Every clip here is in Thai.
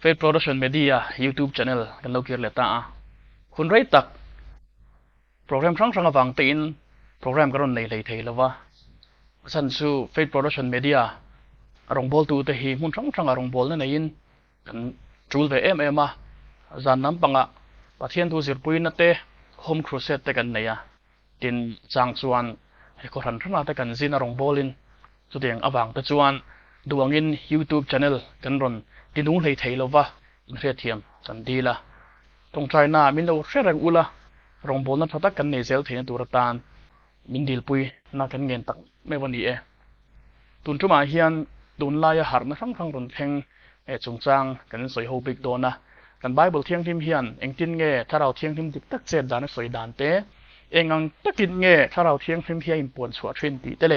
Faith Production Media YouTube channel กันเราเกียรติตาคุณไรตักโปรแกรมครั้งวางตีนโปรแกรมกระนั้นเลยเทแล้วว่าฉันสู้ Faith Production Media อารมณ์บอลตูเตหีมุนครั้งอารมณ์บอลนั่นเองกันจูลเวมาจานน้ำปังประเทศทูสิรปุยนั่นเตะโฮมครูเซตเตกันเนี่ยดินจางชวนให้คนหันมาเตกันซินอารมณ์บอลินสุดอย่างอวังเตจวนดวงอิน YouTube channel กันรอนดินุ่งเลยเทแล้วว่าเรียเทียมสันดีละตรงใจหน้ามินเราเชื่อแรงอุละรองบอลนั้นพัฒกันในเซลเทียนตัวตานมินดีลปุยน่ากันเงินตักไม่วันนี้ตุนจุมาเฮียนตุนลายหาร์นะทั้งรอนแข่งจงจางกันสวยโฮบิกโดนนะกันไบเบิลเที่ยงทิมเฮียนเองตินเงถ้าเราเที่ยงทิมติดตักเจ็ดดานสวยดานเตเองอังตักกินเงถ้าเราเที่ยงทิมเฮียอิมปวนชัวเทรนตีเตเล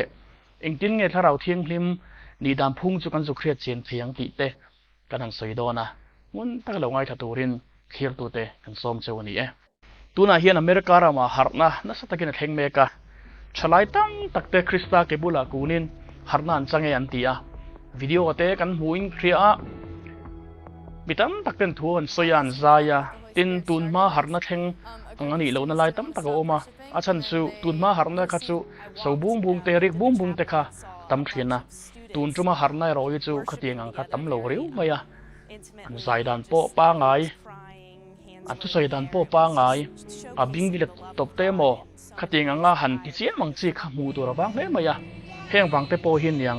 เองตินเงถ้าเราเที่ยงทิมนีดามพุ่งจุกันจุเครียดเจียนเทียงตีเตกันหันสวยโดนนะมันตั้งเราไงถ้าตัวรินเขียนตัวเตกันส้มเจ้าวันนี้ตัวน่ะเฮียนอเมริกาเรามาหาร์นะนั่นสักกินแข่งเมกะฉลายตั้งตักเตคริสตาเกบุลากูนินหาร์นันจังเงียนตีวิดีโอเตกันหูอิงเครียบิตัมตักเป็นทัวร์สยันใจตินตุนมาหาร์นักแข่งอันนี้เรานั่นไล่ตั้มตักโอมาอาชันสูตุนมาหาร์นักขัดสูสาวบุ้งเตริกบุ้งเตค่ะตั้มเทียนนะตุนจุมาหาร์นักรอยจูขัดยังอังขัดตั้มเหลวเรียวไม่อันใจดันโปป้าไงอันทุกใจดันโปป้าไงบิงบิลตบเตโมขัดยังอังหันที่เสียมังจีขมูตัวระวังเฮ้ไม่แห้งฟังเตโปหินยัง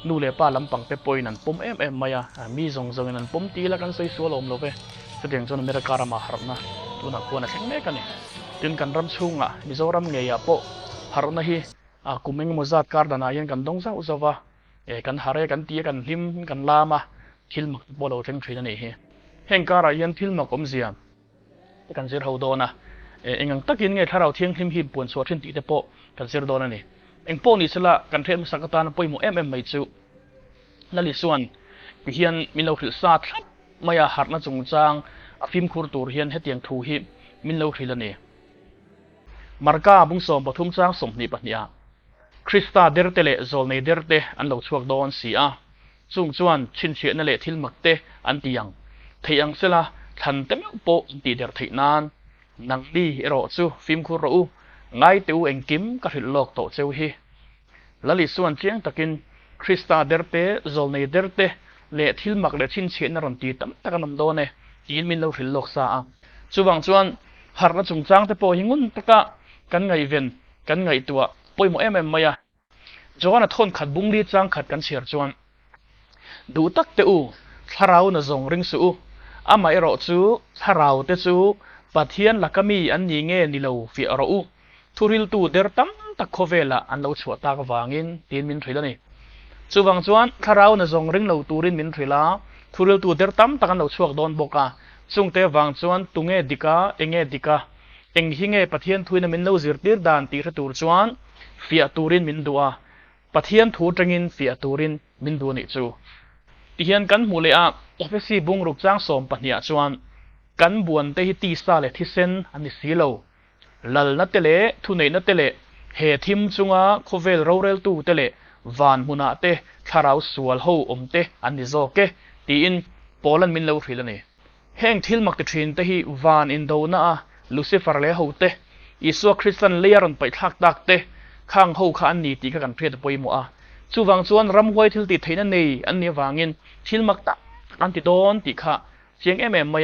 นูเลป้าลำปังเตโปยนั่นปุ่มไม่มีทรงนั่นปุ่มตีแล้วกันใส่สวลมโลเปแสดงจนอเมริกามาหาร์นะตัวนักวนแข่งเมกันนี่จนกันรำชุ่งมิโซรัมเงียโปหาร์นะฮีกุมิงมุซัดการ์ดนายันกันดงซาอุซาวะกันหาร์กันตีกันลิมกันลามาทิลมักบอลเอาเทงทรีนั่นเองแห่งการยันทิลมักอมเสียกันเสียเขาโดนะเองตักยินไงถ้าเราเที่ยงทิมหิบปวนสวดทินตีเตโปกันเสียโดนนี่เองโปนี่สละกันเทมสักตานป่วยหมู่ไม่จูนั่นลิส่วนเฮียนมิโลขิลซาทับไม่อาหารน่าจงจางฟิล์มคูร์ตูเฮียนให้เตียงทูฮิมิโลขิลนี่มาร์กาบุ้งสมปฐุมจางสมนิปัญญาคริสตาเดร์เตเลโซลในเดร์เตอันเราชวกโดนเสียจุงจวนชินเชียนั่นแหละทิลมักเตอันตียังเทียงเสละทันเต็มโปตีเดร์ทีนานนังดีเอโรจูฟิล์มคูรูไงติวเองกิมกับหิลโลกโตเจ้าฮีละลิส่วนเชียงตะกินคริสตาเดร์เตโซลในเดร์เตเละทิลมักเละชินเชียนรันตีตั้มตะกันนำโดนตีนมินเราหิลโลกซาจูบังจวนหาร์นจุงจางเตโปหิงุนตะกะกันไงเวนกันไงตัวป่วยหมู่ไม่จวนทนขัดบุ้งลีจางขัดกันเชียร์จวนดูตักเตอูถ้าเราหน้าจงริงสูไม่รอจูถ้าเราเตจูปัทเทียนลักมีอันยิงเงินนิลาวฟิอารูทุริลตูเดร์ตัมตักโคเวล่อันเราชัวตากวางินตีนมินทรีลนี่จูวังจวนถ้าเราหน้าจงริงเราตูรินมินทรีลาทุริลตูเดร์ตัมตักอันเราชัวโดนบกจุงเตวังจวนตุงเงดิกาเองหิงเงปัทเทียนทุยนมินเราจิรติร์ดานตีรตูจวนฟิอาตูรินมินดัวปัทเทียนทูจังอินฟิอาตูรินมินดัวนี่จูที่เห็นกันมูเลยโอเฟซีบุงรุกจ้างสมปัญญาจวนกันบวนเตหิตีซาเลทิเซนอันนี้สีเหลาลัลนัตเตเลทุนนัตเตเลเฮทิมจุงโคเวลโรเรลตูเตเลวานมุนาเตคาราวสวลโฮอมเตอันนี้โจเกตีอินโปแลนด์มินเลวฟิลนี่แห่งทิลมักติทรินเตหิวานอินโดนาลูซิฟาร์เลโฮเตอิสวคริสตันเลียรันไปทักดักเตข้างโฮข้าอันนี้ตีกันเพียรป่วยมัวจูวังจวนรำหวยทิลติดไทยนั่นนี่อันนี้วางินทิลมักตะอันติโดนติค่ะเสียงไม่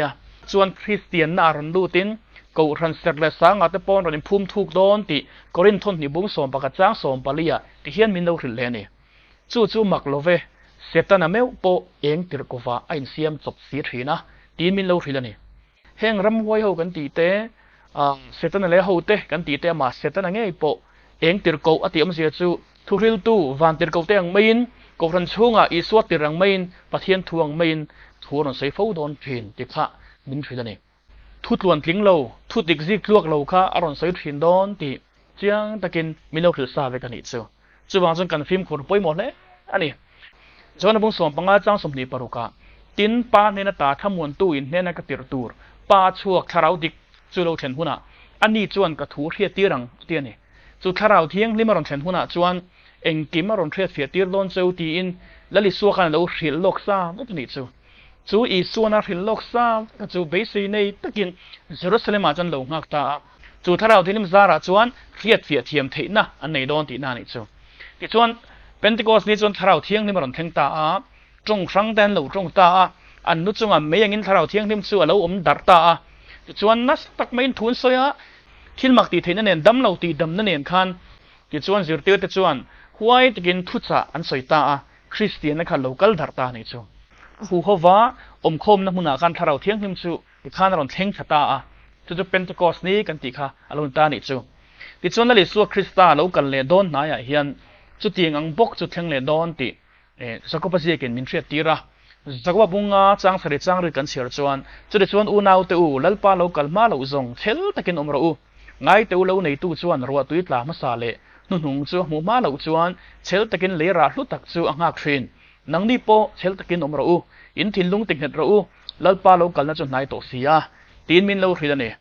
จวนคริสเตียนนารันดูตินกูรันเซอร์เลสังอาเตปอนรันพุ่มทุกโดนติกอรินทนนิบุงสมปากจ้างสมปาลียที่เฮียนมินเราถึงเลนี่จูมักโลเวเซตันเมวโปเองติรกวาอินเซียมจบสีทีนะตีมินเราถึงเลนี่แห่งรำหวยเขากันตีเตเซตันเลเขาเตกันตีเตมาเซตันเงยโปเองติรกวอติอมเสียจูทุริลตูวันติรกวเตียงไม่ยินกูรันช่วงอีสวดติรังไม่ยินปะเทียนทวงไม่ยินทัวร์นใส่ฟูโดนเพียนติค่ะมินทรีนั่นเองทุดล้วนทิ้งเราทุดดิกซิกลวกเราค่ะอารมณ์ใส่ถินโดนติเจียงตะกินมิโลถือซาเวกันอีกเสียวจู่บางจนกันฟิล์มขวดป่วยหมดเลยอันนี้จวนบุ้งสมปังอาจ้างสมนีปารุกาตินป้าเนนตาทำมวนตู้อินเนนกติรตูร์ป้าชัวคาราวดิกจู่เราเห็นหุ่นอันนี้จวนกระถูเทียตีรังเตียนี่จู่คาราวเทียงลิมารันเห็นหุ่นจวนเองกิมมารันเทียเทียตีร์โดนเจ้าตีอินและลิสัวกันเราเสียโลกซาไม่เป็นอีกจู่ จูอีส่วนอาริลโลกซาก็จูเบสีในตะกินเยรูซาเล็มอาจันหลงหักตาจูถ้าเราที่นิมซาระจวนเครียดเฟียเทียมเทนะอันในโดนตีนานี่จูที่จวนเป็นติโกสนี่จวนถ้าเราเที่ยงนี่มันเทงตาจงครั้งแดนหลูจงตาอันนู้จงไม่ยังงินถ้าเราเที่ยงนิมซัวเราดัดตาที่จวนนัสตักไม่ทุนเสียที่มักตีเทนั่นเองดำเราตีดำนั่นเองคันที่จวนสิร์ติวที่จวนหวยตะกินทุจาอันสวยตาคริสเตียนนะครับโลกัลดัดตานี่จูผู้เขาว่าคมนะมุนาการถ้าเราเที่ยงนิมซูที่ข้าเราเทงชะตาจะเป็นติโกสนี้กันตีค่ะอารมณ์ตานี่จูที่จวนนั่นเลยสัวคริสตาเรากันเลยโดนนายเฮียนจุดที่งังบกจุดเทงเลยโดนตีสักว่าจะกินมินเทียตีระสักว่าบุงอาจังสริจังหรือกันเสียจวนจุดจวนอูนาวเตอูลัลปาเรากัลมาเราจงเทลตะกินเราไงเตอูเราในตู้จวนรัวตุยตลามาซาเลนุ่งจูหมู่มาเราจวนเทลตะกินเลระลุตักจูอังหักชินนังดีโปเทลตะกินเราอินทินลุงติงเห็ดเราลัลปาเรากัลน่าจนนายโตเสียตีนมินเราขีดนี่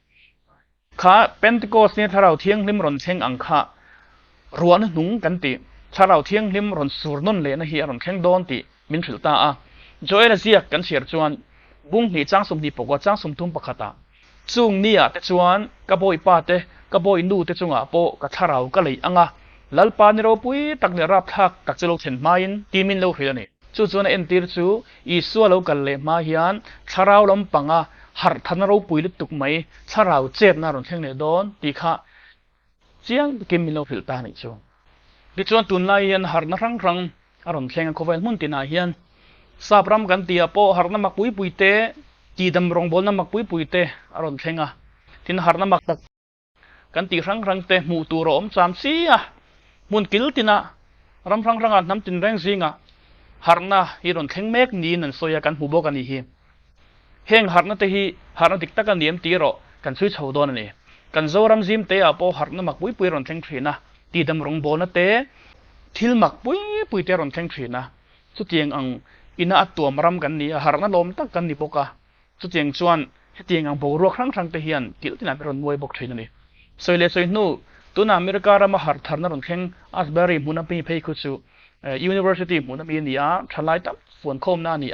ข้าเป็นติโกสเนี่ยถ้าเราเที่ยงลิมรอนเชงอังคารัวนุ่งกันตีถ้าเราเที่ยงลิมรอนสูรนนเลนะเฮียรอนแข่งโดนติมินฟิลตาจอยละเสียกันเสียจวนบุ้งนี่จ้างสมดีปกว่าจ้างสมทุ่มปกตาจุงนี่แต่จวนกระโบยป้าเตกระโบยนูแต่จงอาโปกระถ้าเราก็เลยอังลัลปานเราปุยตักเนรับทักตักจะลงเห็นมาอินตีมินเราเฮียนี่จู่จวนเอ็นตีร์จูอีสัวเรากันเลยมาเฮียนถ้าเราลำปังหัดทันเราปุยลิตุกไหมถ้าเราเจ็บน่ารอนแข่งเนี่ยโดนตีข้าเจียงกิมมินเราฟิลตานี่จูดิจวนตุนไลยันหาร์นักรังอารมณ์แข่งกับโคเวลมุนตินาเฮียนซาบรำกันตีอาโปหาร์นักมักปุยเตจีดำรองบอลนักมักปุยเตอารมณ์แข่งทินหาร์นักมักตักกันตีรังเตมูตูรอมสามสีมุนกิลตินะรำรังน้ำตินแรงซิงหาร์นักฮีรอนแข่งเมกนีนันโซยกันหูโบกันนี่เฮงหาร์นักเตฮีหาร์นักติกตะกันเนียมตีรอกันช่วยชาวโดนนี่กันโซรำซิมเตอาโปหาร์นักมักปุยรอนแข่งทรีนะตีดำรองบอลนั่นเตทิลมักปุยเตรอนแข่งทรีนะสุดที่ยังอินาตัวมารำกันนี่หาร์นักลมตักกันนี่ปกะสุดที่ยังชวนที่ยังบอกรัวครั้งเตฮียนกิลที่นั่นเป็นรอนมวยบกทรีนั่นนี่สวยเลยสวยนู่ตัวน่ะอเมริการามาหาร์ทาร์นักรอนแข่งอัสเบอรี่มุนปีเพย์คุชูUniversity มุนปีนี่ทลายตับฝนโคมหน้านี่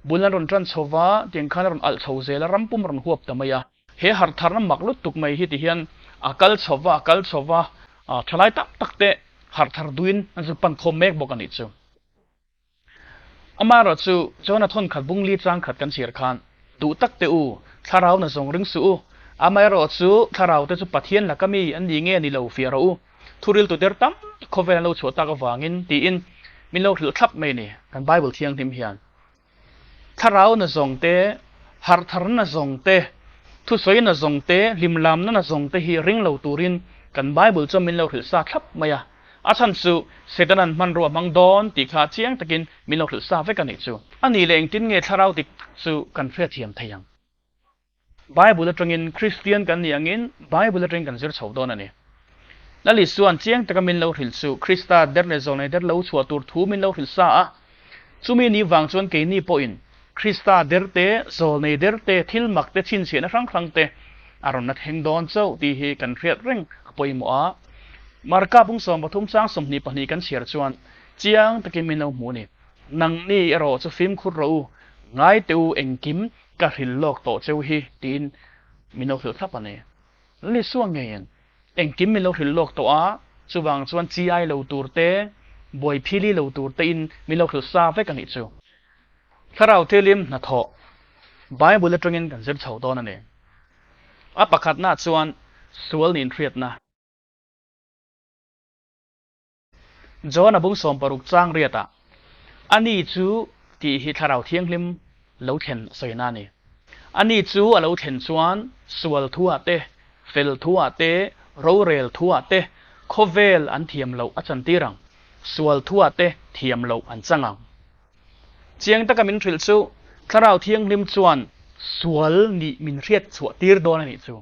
บุญรอนจันทวาเตียงขันรอนอัลชาวเซลรำปุ่มรอนหัวตะมายเฮหาร์ทาร์นักมักลุตุกไม่ฮิตเฮียนอัลชาวาทลายตักเตะหาร์ทาร์ดุนนั่นจะปันโคมเมกบอกกันอีกจูอามาร์จูเจ้าหน้าที่ขัดบุ้งลีจังขัดกันเสียร์ขันดูตักเตอูถ้าเราเนี่ยส่งเรื่องสู้อามาร์จูถ้าเราเตจุปัทเทียนแล้วก็มีอันดีเงี้ยนี่เราเฟียเราทุเรศตัวเดียร์ตั้มโคเวลเราชัวตากวางินตีอินมิเราถือทับไม่เนี่ยกันไบเบิลเทียงทิมเฮียนถ้าเราเนี่ยส่งเตหาร์ทาร์เนี่ยส่งเตทุสวยเนี่ยส่งเตลิมลามนั่นส่งเตฮีริงเราตูรินกันไบเบิลจะมิเราถือซาทับไม่อาชันสูเสด็จนั้นมันรัวมังดอนติขาเชียงตะกินมิเราถือซาเวกันอีกจูอันนี้เลยตินเงถ้าเราติสูกันเฟียเทียมทยังไบเบิลตรงอินคริสเตียนกันอย่างอินไบเบิลตรงกันเสือชาวดอนนั่นเองนั่นลิส่วนเชียงตะกันมิเราถือสูคริสตาเดร์เนโซนเดร์เราชัวตูร์ทูมิเราถือซาซูมีนี่วังชวนเกนี่ปอยน์คริสตาเดร์เตโซนเดร์เตทิลมักเตชินเสียนครั้งเตอารมณ์นัดแห่งดอนเจ้าตีเหกันเฟียดเร่งปอยมัวมาร์กาบุ้งสมปฐุมสร้างสมนิปนีกันเสียจวนเจียงตะกิมินเอาหมูนี่นังนี่เราจะฟิล์มคุเราง่ายเตียวเอ็งกิมกะหินโลกโตเจ้าฮีตีนมินเอาถือทับอันนี้นี่ส่วนไงเอ็งกิมมินเอาหินโลกโตสุบังส่วนจีไอเราตูร์เตบอยพิลีเราตูร์เตอินมินเอาถือซาเวกันอีกจูถ้าเราเทลิมนัทโหบายบุลเลตรงกันเจ็บเฉาตัวนั่นเองประคัดหน้าส่วนสวลนินเทียดนะจอนับุงสมปรุกจ้างเรียตอันนี้จูที่ฮิตเราเที่ยงลิมเหลาเข็นสวยนานี่อันนี้จูเหลาเข็นส่วนสวลทัวเตเฟลทัวเตโรเรลทัวเตโคเวลอันเทียมเหลาอาจันตีรังสวลทัวเตเทียมเหลาอันจังเจียงตะกันมินทริลจูถ้าเราเที่ยงลิมส่วนสวลนี่มินเรียดสวตีร์โดนนี่จู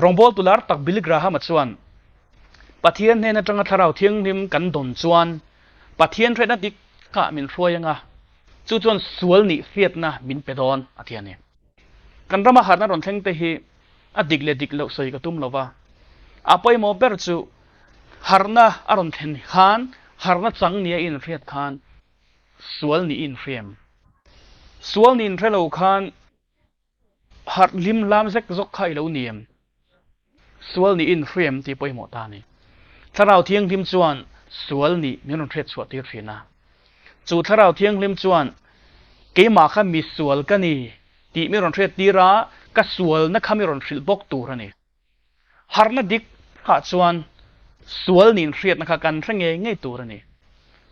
รองบอลตุลาร์ตักบิลกราฮามัดส่วนปะเทียนเนี่ยนะจังถ้าเราเที่ยงลิมกันดนส่วนปะเทียนเทรนัดดิกะมินช่วยยังจู่จวนสวลนี่เฟียดนะมินเปดอนอาทิตย์นี้กันรำมาหาดนั่นรอนเทงเตฮีอดิกเลดิกเลวสวยกระตุ้มเลวะอาไปโมเบอร์จูหาร์นะอารอนเทนขานหาร์นะจังเนี่ยอินเฟียดขาน สวลนี่อินเฟรมสวลนี่อินเทรโลคันหัดลิมลามเซ็กจกไข่เหลาเนียมสวลนี่อินเฟรมที่ไปหมดตานี่ถ้าเราเที่ยงทิมจวนสวลนี่มีนเทรดสวดที่ฟีนะจูถ้าเราเที่ยงทิมจวนเกี่ยมาข้ามีสวลกันนี่ที่มีนเทรดดีระก็สวลนักข้ามีนเทรดบกตัวนี่ฮาร์นาดิกข้าจวนสวลนี่เทรดนักกันทั้งเงี้ยตัวนี่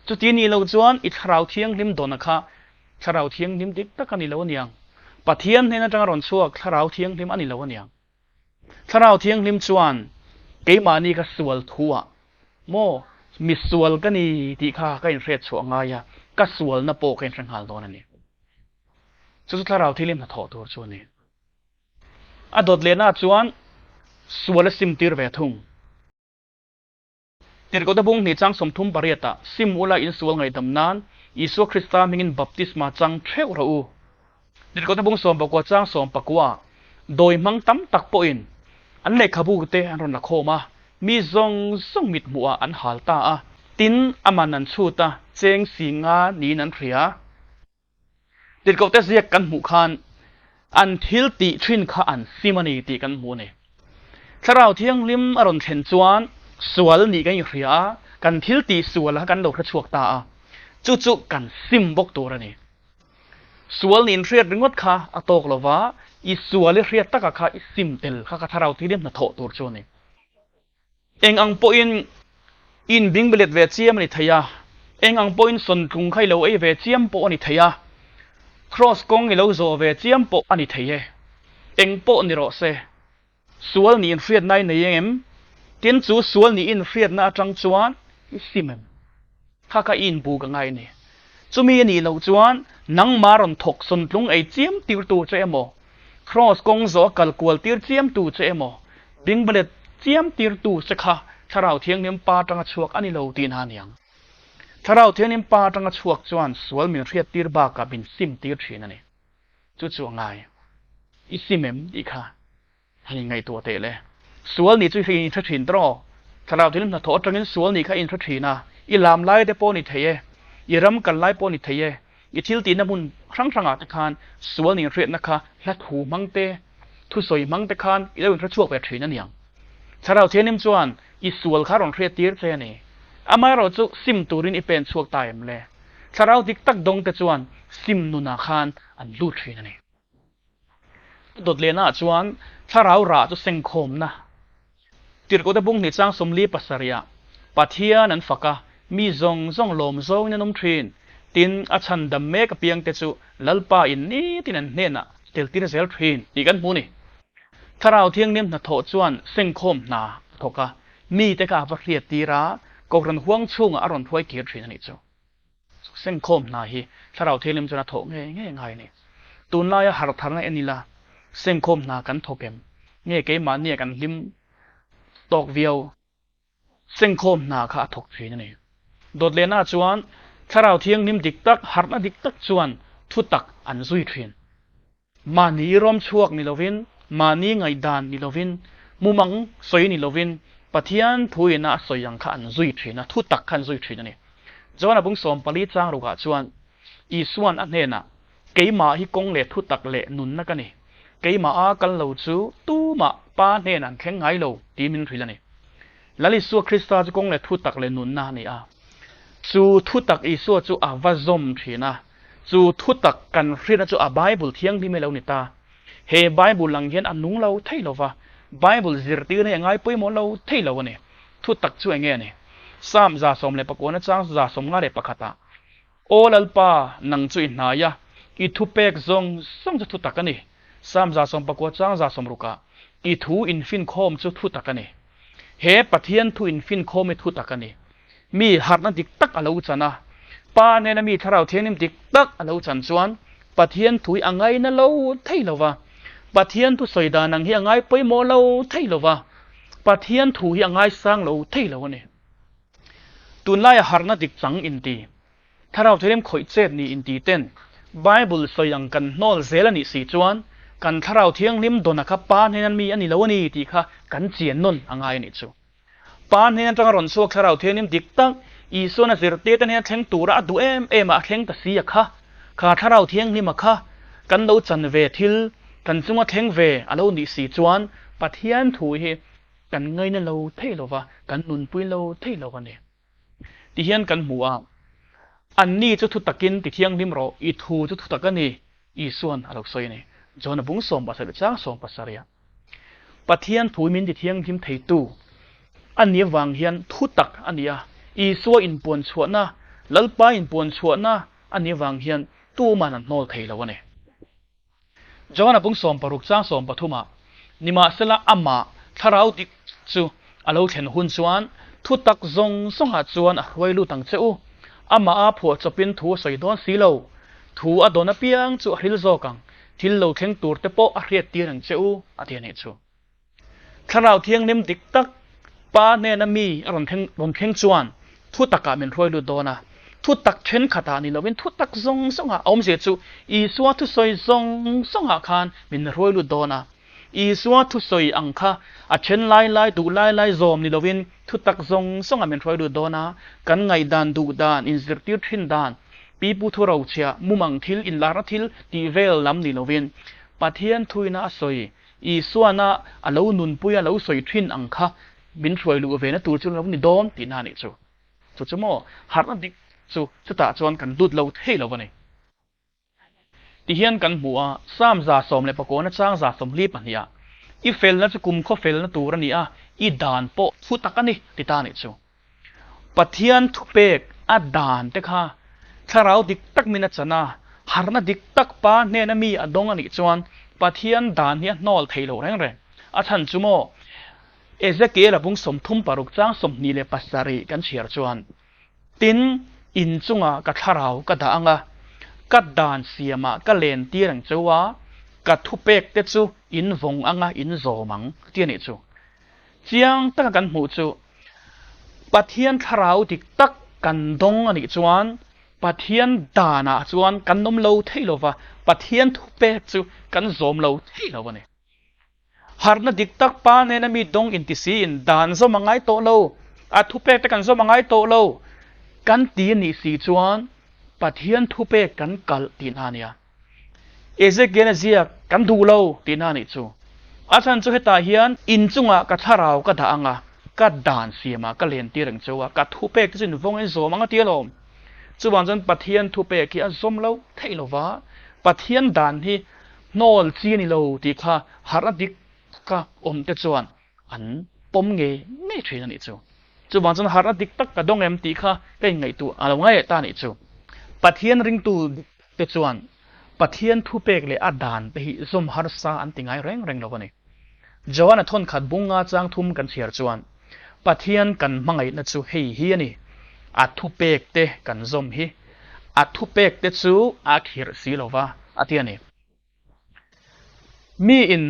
จุดที่นี่เราจวนอิถ้าเราเที่ยงทิมโดนนักถ้าเราเที่ยงทิมดิกตะกันนี่เราเนี่ยปะเทียนเนี่ยนะจังรอนชัวถ้าเราเที่ยงทิมอันนี้เราเนี่ยถ้าเราเที่ยงทิมจวนเกี่ยมานี่ก็สวลทัวโมมิสวลกันนี่ที่ข้าก็อินเทรดชัวง่ายก็สวลนับโปกันสังหารตัวนั่นนี่สุดท้ายเราที่เล่มนัดถอดตัวชวนนี่อดดเลน่าชวนสวลซิมตีร์เวทุงเด็กก็ตะบุงนี่จังสมทุมปริยตาซิมอุลาอินสวลไงดำนานอิสุคริสต์มิงินบัพติสมาจังเทวราอูเด็กก็ตะบุงสมปกว่าจังสมปกว่าโดยมังตั้มตักปอินอันเล็กขบูกเตอันรอนนักโคมามีทรงมิดมัวอันหาลตาตินอามันนันชูตาเจงสิงานีนันเรียเด็กก็เตเสียกันหมู่คานอันทิลติทรินข้าอันซิมานีตีกันหมู่เนี่ยถ้าเราเที่ยงลิมอรอนเชนจวนสวลนี่กันอยู่เรียกันทิลติสวลแล้วกันโลกระชวกตาจุกันซิมบกตัวนี่สวลนี่เรียดรึงวัดข้าอโตกลวะอีสวลเรียดตะกะข้าอีซิมเตลข้าถ้าเราที่เล่มนัดถอดตัวชวนนี่เองอังปอินบิงเบลดเวจียมนี่ทยาเองอังปอินสนกรุงไข่เลวเอเวจียมปอนี่ทยาครอสกงนี่เลวโซเวจียมปอนี่ทยาเองปอนี่รอเซสวลนี่อินเฟียดในยังเอ็มเตียนจูสวลนี่อินเฟียดน่าจังจวนอิซิมข้าอินบูกังไงนี่จูมีนี่เลวจวนนังมารอนถกสนกรุงไอจียมติวตูเจมอครอสกงโซกัลกวลติวเจียมตูเจมอบิงเบลดเจียมตีร์ตูสักข้าถ้าเราเที่ยงเนียมปาจังชวกอันนี้เราตีนหานียงถ้าเราเที่ยงเนียมปาจังชวกจวนสวลมีเรียดตีร์บากับบินซิมตีร์ชีนั่นเองจู่ๆง่ายอิซิมเอ็มอีค่ะให้ยังไงตัวเตะเลยสวลนี่จู่ๆอินทรีนตรอถ้าเราเที่ยงเนียมถอดจังนั้นสวลนี่ค่ะอินทรีนะอิลามไล่เดปอนิเทียอิรัมกันไล่ปอนิเทียอิทิลตีนมุนครั้งอาตะคานสวลนี่เรียดนะคะและถูมังเตทุสอยมังตะคานอิเลวันทรชวกแบบชีนั่นเองถ้าเราเที่ยงนิมจวนอิสวลข้ารอนเรียตีร์เจนี่อามาเราจะซิมตูรินอีเป็นชวกตายมเลยถ้าเราดิกตักดงแต่จวนซิมนุนาคานอันลูดชีนั่นเองโดดเลียน่าจวนถ้าเราราจะเซ็งคมนะติดก็จะบุ้งนิจังสมลีปัสริยาปัทยานันฟักะมีจงลมจงนันนมทรีนตินอาชันดัมเมกเปียงเตจูลัลปาอินนี่ตินันเนน่ะเตลตินเซลทรีนดีกันมูนี่ถ้าเราเที่ยงเนียมนัดโถจวนเซ็งคมนาทกะมีแต่กาบเรียตีระกรันห่วงช่วงอารมณ์ถวยเกียรตินั่นนี่จ้ะเซ็งคมนาฮีถ้าเราเที่ยงเนียมจวนโถง่ายนี่ตุนลายหาร์ทาร์นเอ็นิลาเซ็งคมนากันทกเอ็มเนี่ยเกมาเนี่ยกันลิมตอกเวียวเซ็งคมนาข้าทกทีนั่นเองโดดเลน่าจวนถ้าเราเที่ยงนิมดิกตักหาร์นาดิกตักจวนทุตักอันซุยทีนมานีรอมช่วงนิลวินมานี่ไงดานนิลวินมุมังสวยนิลวินปะเทียนทุยน่าสวยยังขันซุยทรีนะทุตักขันซุยทรีนั่นเองจวนบุ้งสมปริจางรูกาจวนอีส่วนอันเนน่ะเกี่ยมาฮิกงเล่ทุตักเล่นุนนักนี่เกี่ยมาอากันเหล่าจูตู้มาป้าเนนันแข็งไงเหล่าตีมินทรีนั่นเองแล้วลิสัวคริสต์จะกงเล่ทุตักเล่นุนน่ะนี่จูทุตักอีสัวจูอาวาซอมทรีนะจูทุตักกันฟรีนะจูอาไบเบิลเที่ยงที่ไม่เหล่านิตาเฮไบเบิลหลังเห็นอันนุ่งเราเท่เราวะไบเบิลจิรตีเนี่ยง่ายปุ้ยมอเราเท่เราเนี่ยทุตักช่วยเงี้ยเนี่ยสามจ่าสมเลยปะกวนจ้างจ่าสมงาเรปะขัตาโอลัลปานังช่วยนายะอีทุเปกซงจะทุตักกันนี่สามจ่าสมปะกวนจ้างจ่าสมรุกะอีทูอินฟินโคมจะทุตักกันนี่เฮปะเทียนทูอินฟินโคมไม่ทุตักกันนี่มีหัดนั่นดิกตักอะไรอุจนะป้าเนี่ยนะมีทาราเทียนนิมดิกตักอะไรอุจันชวนปะเทียนถุยอ่างไงนั่นเราเท่เราวะปะเทียนทุสอยดานังเฮียงไงไปโมเราเท่เราวะปะเทียนถุยอ่างไงสร้างเราเท่เราเนี่ยตุนไล่หาร์นาดิกจังอินตีถ้าเราเทียมข่อยเจ็ดนี่อินตีเต้นไบเบิลสอยังกันนอลเซลนี่สีจวนกันถ้าเราเทียงนิมโดนนะครับป้าเนี่ยนั้นมีอันนี้แล้วนี่ตีค่ะกันเจียนนนอ่างไงนี่จูป้าเนี่ยนั้นจังรอนสวกถ้าเราเทียงนิมดิกตัก อีส่วนน่ะเสียเตี้ยแต่เนี่ยเทงตูระดูมาเทงตะเสียค่ะขาถ้าเราเที่ยงนี่มาค่ะกันเราจันเวทิลกันจุงว่าเทงเวอเราดิสีจวนปะเทียนถุยกันเงยนั่นเราเท่เราวะกันนุนปุยเราเท่เรากันเนี่ยที่เฮียนกันหัวอันนี้จะทุตะกินติเที่ยงนิมรออีทูจะทุตะกันนี่อีส่วนอารมณ์สวยนี่จวนบุ้งสมปัสสาวะจ้างสมปัสสาวะปะเทียนถุยมินติเที่ยงทิมเทตูอันนี้วางเฮียนทุตักอันนี้อีส่วนอินปวนชวนนะลัลปาอินปวนชวนนะอันนี้วางเฮียนตู้มันนอลเทเราวะเนี่ยจวนบุ้งสมปรุกจ้างสมปทุมานิมาสละอามาถ้าเราดิจูอาเราเห็นหุ่นชวนทุตักซงสงหาชวนไว้ลู่ตั้งเจ้าอามาอาผัวจะเป็นถูใส่ดอนสีเหลาถูอดอนเปียงจูฮิลโซกังทิลเหลาเข่งตูร์เตโปอาเรียตีนังเจ้าอาเทียนจูถ้าเราเที่ยงนิมดิกตักป้าเนนมีรอนเข่งชวนทุตักกาเป็นรวยลู่ดอนะทุตักเช่นขัดานี่เราเป็นทุตักซงสงหาอมเสียจูอีสวาทุสอยซงสงหาคานเป็นรวยลู่ดอนะอีสวาทุสอยอังคาอาเช่นไล่ดูไล่ซอมนี่เราเป็นทุตักซงสงหาเป็นรวยลู่ดอนะกันไงดานดูดานอินสิร์ติทินดานปีปุถุเราเชียมุมังทิลอินลาร์ทิลตีเวลลำนี่เราเป็นปะเทียนทุยน่าสวยอีสวานะอาเรานุนปุยอาเราสวยทินอังคาบินรวยลู่เวนะตูจุนเรานี่โดนตีน่านี่จูจุดโม่หาร์นดิจูจะตาจวนกันดูดเราเท่เราวันนี้ที่เฮียนกันบัวสามจ่าสมเลยปะโกนะจ้างจ่าสมรีบอันนี้อีเฟลนะจะกุมข้อเฟลนะตัวนี้อีดานโปฟุตักนี่ติตานี่จูปะเทียนทุเปกอัดดานเด็กค่ะถ้าเราดิกตักมินัชนะหาร์นดิกตักป้าเนนมีอดงอันนี้จวนปะเทียนดานเนี่ยนอลเทโลแรงอาทันจูโมเอเซเกลบุงสมทุ่มปารุกจ้างสมนีเลปัสสารีกันเชียร์จวนตินอินจุงกัทาราวกัดดังกัดดานเสียมากัเลนตีรังจัวกัดทุเปกเตจูอินวงอินโซมังเตียนิจูเจียงตั้งกันหูจูปะเทียนทาราวดิกตักกันดงอันนี้จวนปะเทียนดานาจวนกันนมโลเทโลวะปะเทียนทุเปกจูกันโซมโลเทโลวะเนี่ยหาร์นดิกตักปาเนนมีดงอินติซีนดานโซมังไงโตโลอาทุเปกตะกันโซมังไงโตโลกันตีนี่สีจวนปะเทียนทุเปกันกัลตีนานียเอเซเกนเซียกันดูโลตีนานิจูอาจารย์จุเหตาเฮียนอินจุงกัทาราวกัดดังกัดดานเสียมากัเลนตีรังจัวกัดทุเปกจินวงเอโซมังตีโลจูวันจันปะเทียนทุเปกีอันซมโลเทโลวะปะเทียนดานที่นอลจีนิโลตีค่ะฮาร์ดิกค่ะอมเตจวนอันปมเงไม่ช่วยนั่นอีจูจูวันจันฮาร์ดิกตักกระดงเอ็มตีค่ะก็ยังไงตัวอะไรวะไอ้ตานี่จูปะเทียนริงตูเตจวนปะเทียนทุเปกเลยอัดดานไปหิซมฮาร์ซาอันติงไงแรงแล้ววันนี้จวนทนขัดบุงงาจางทุ่มกันเชียร์จวนปะเทียนกันมังไงนั่นจูเฮียนี่อัดทุเปกเตกันซมฮีอัดทุเปกเตจูอักฮิรสีโลวะอัดยันนี่มีอิน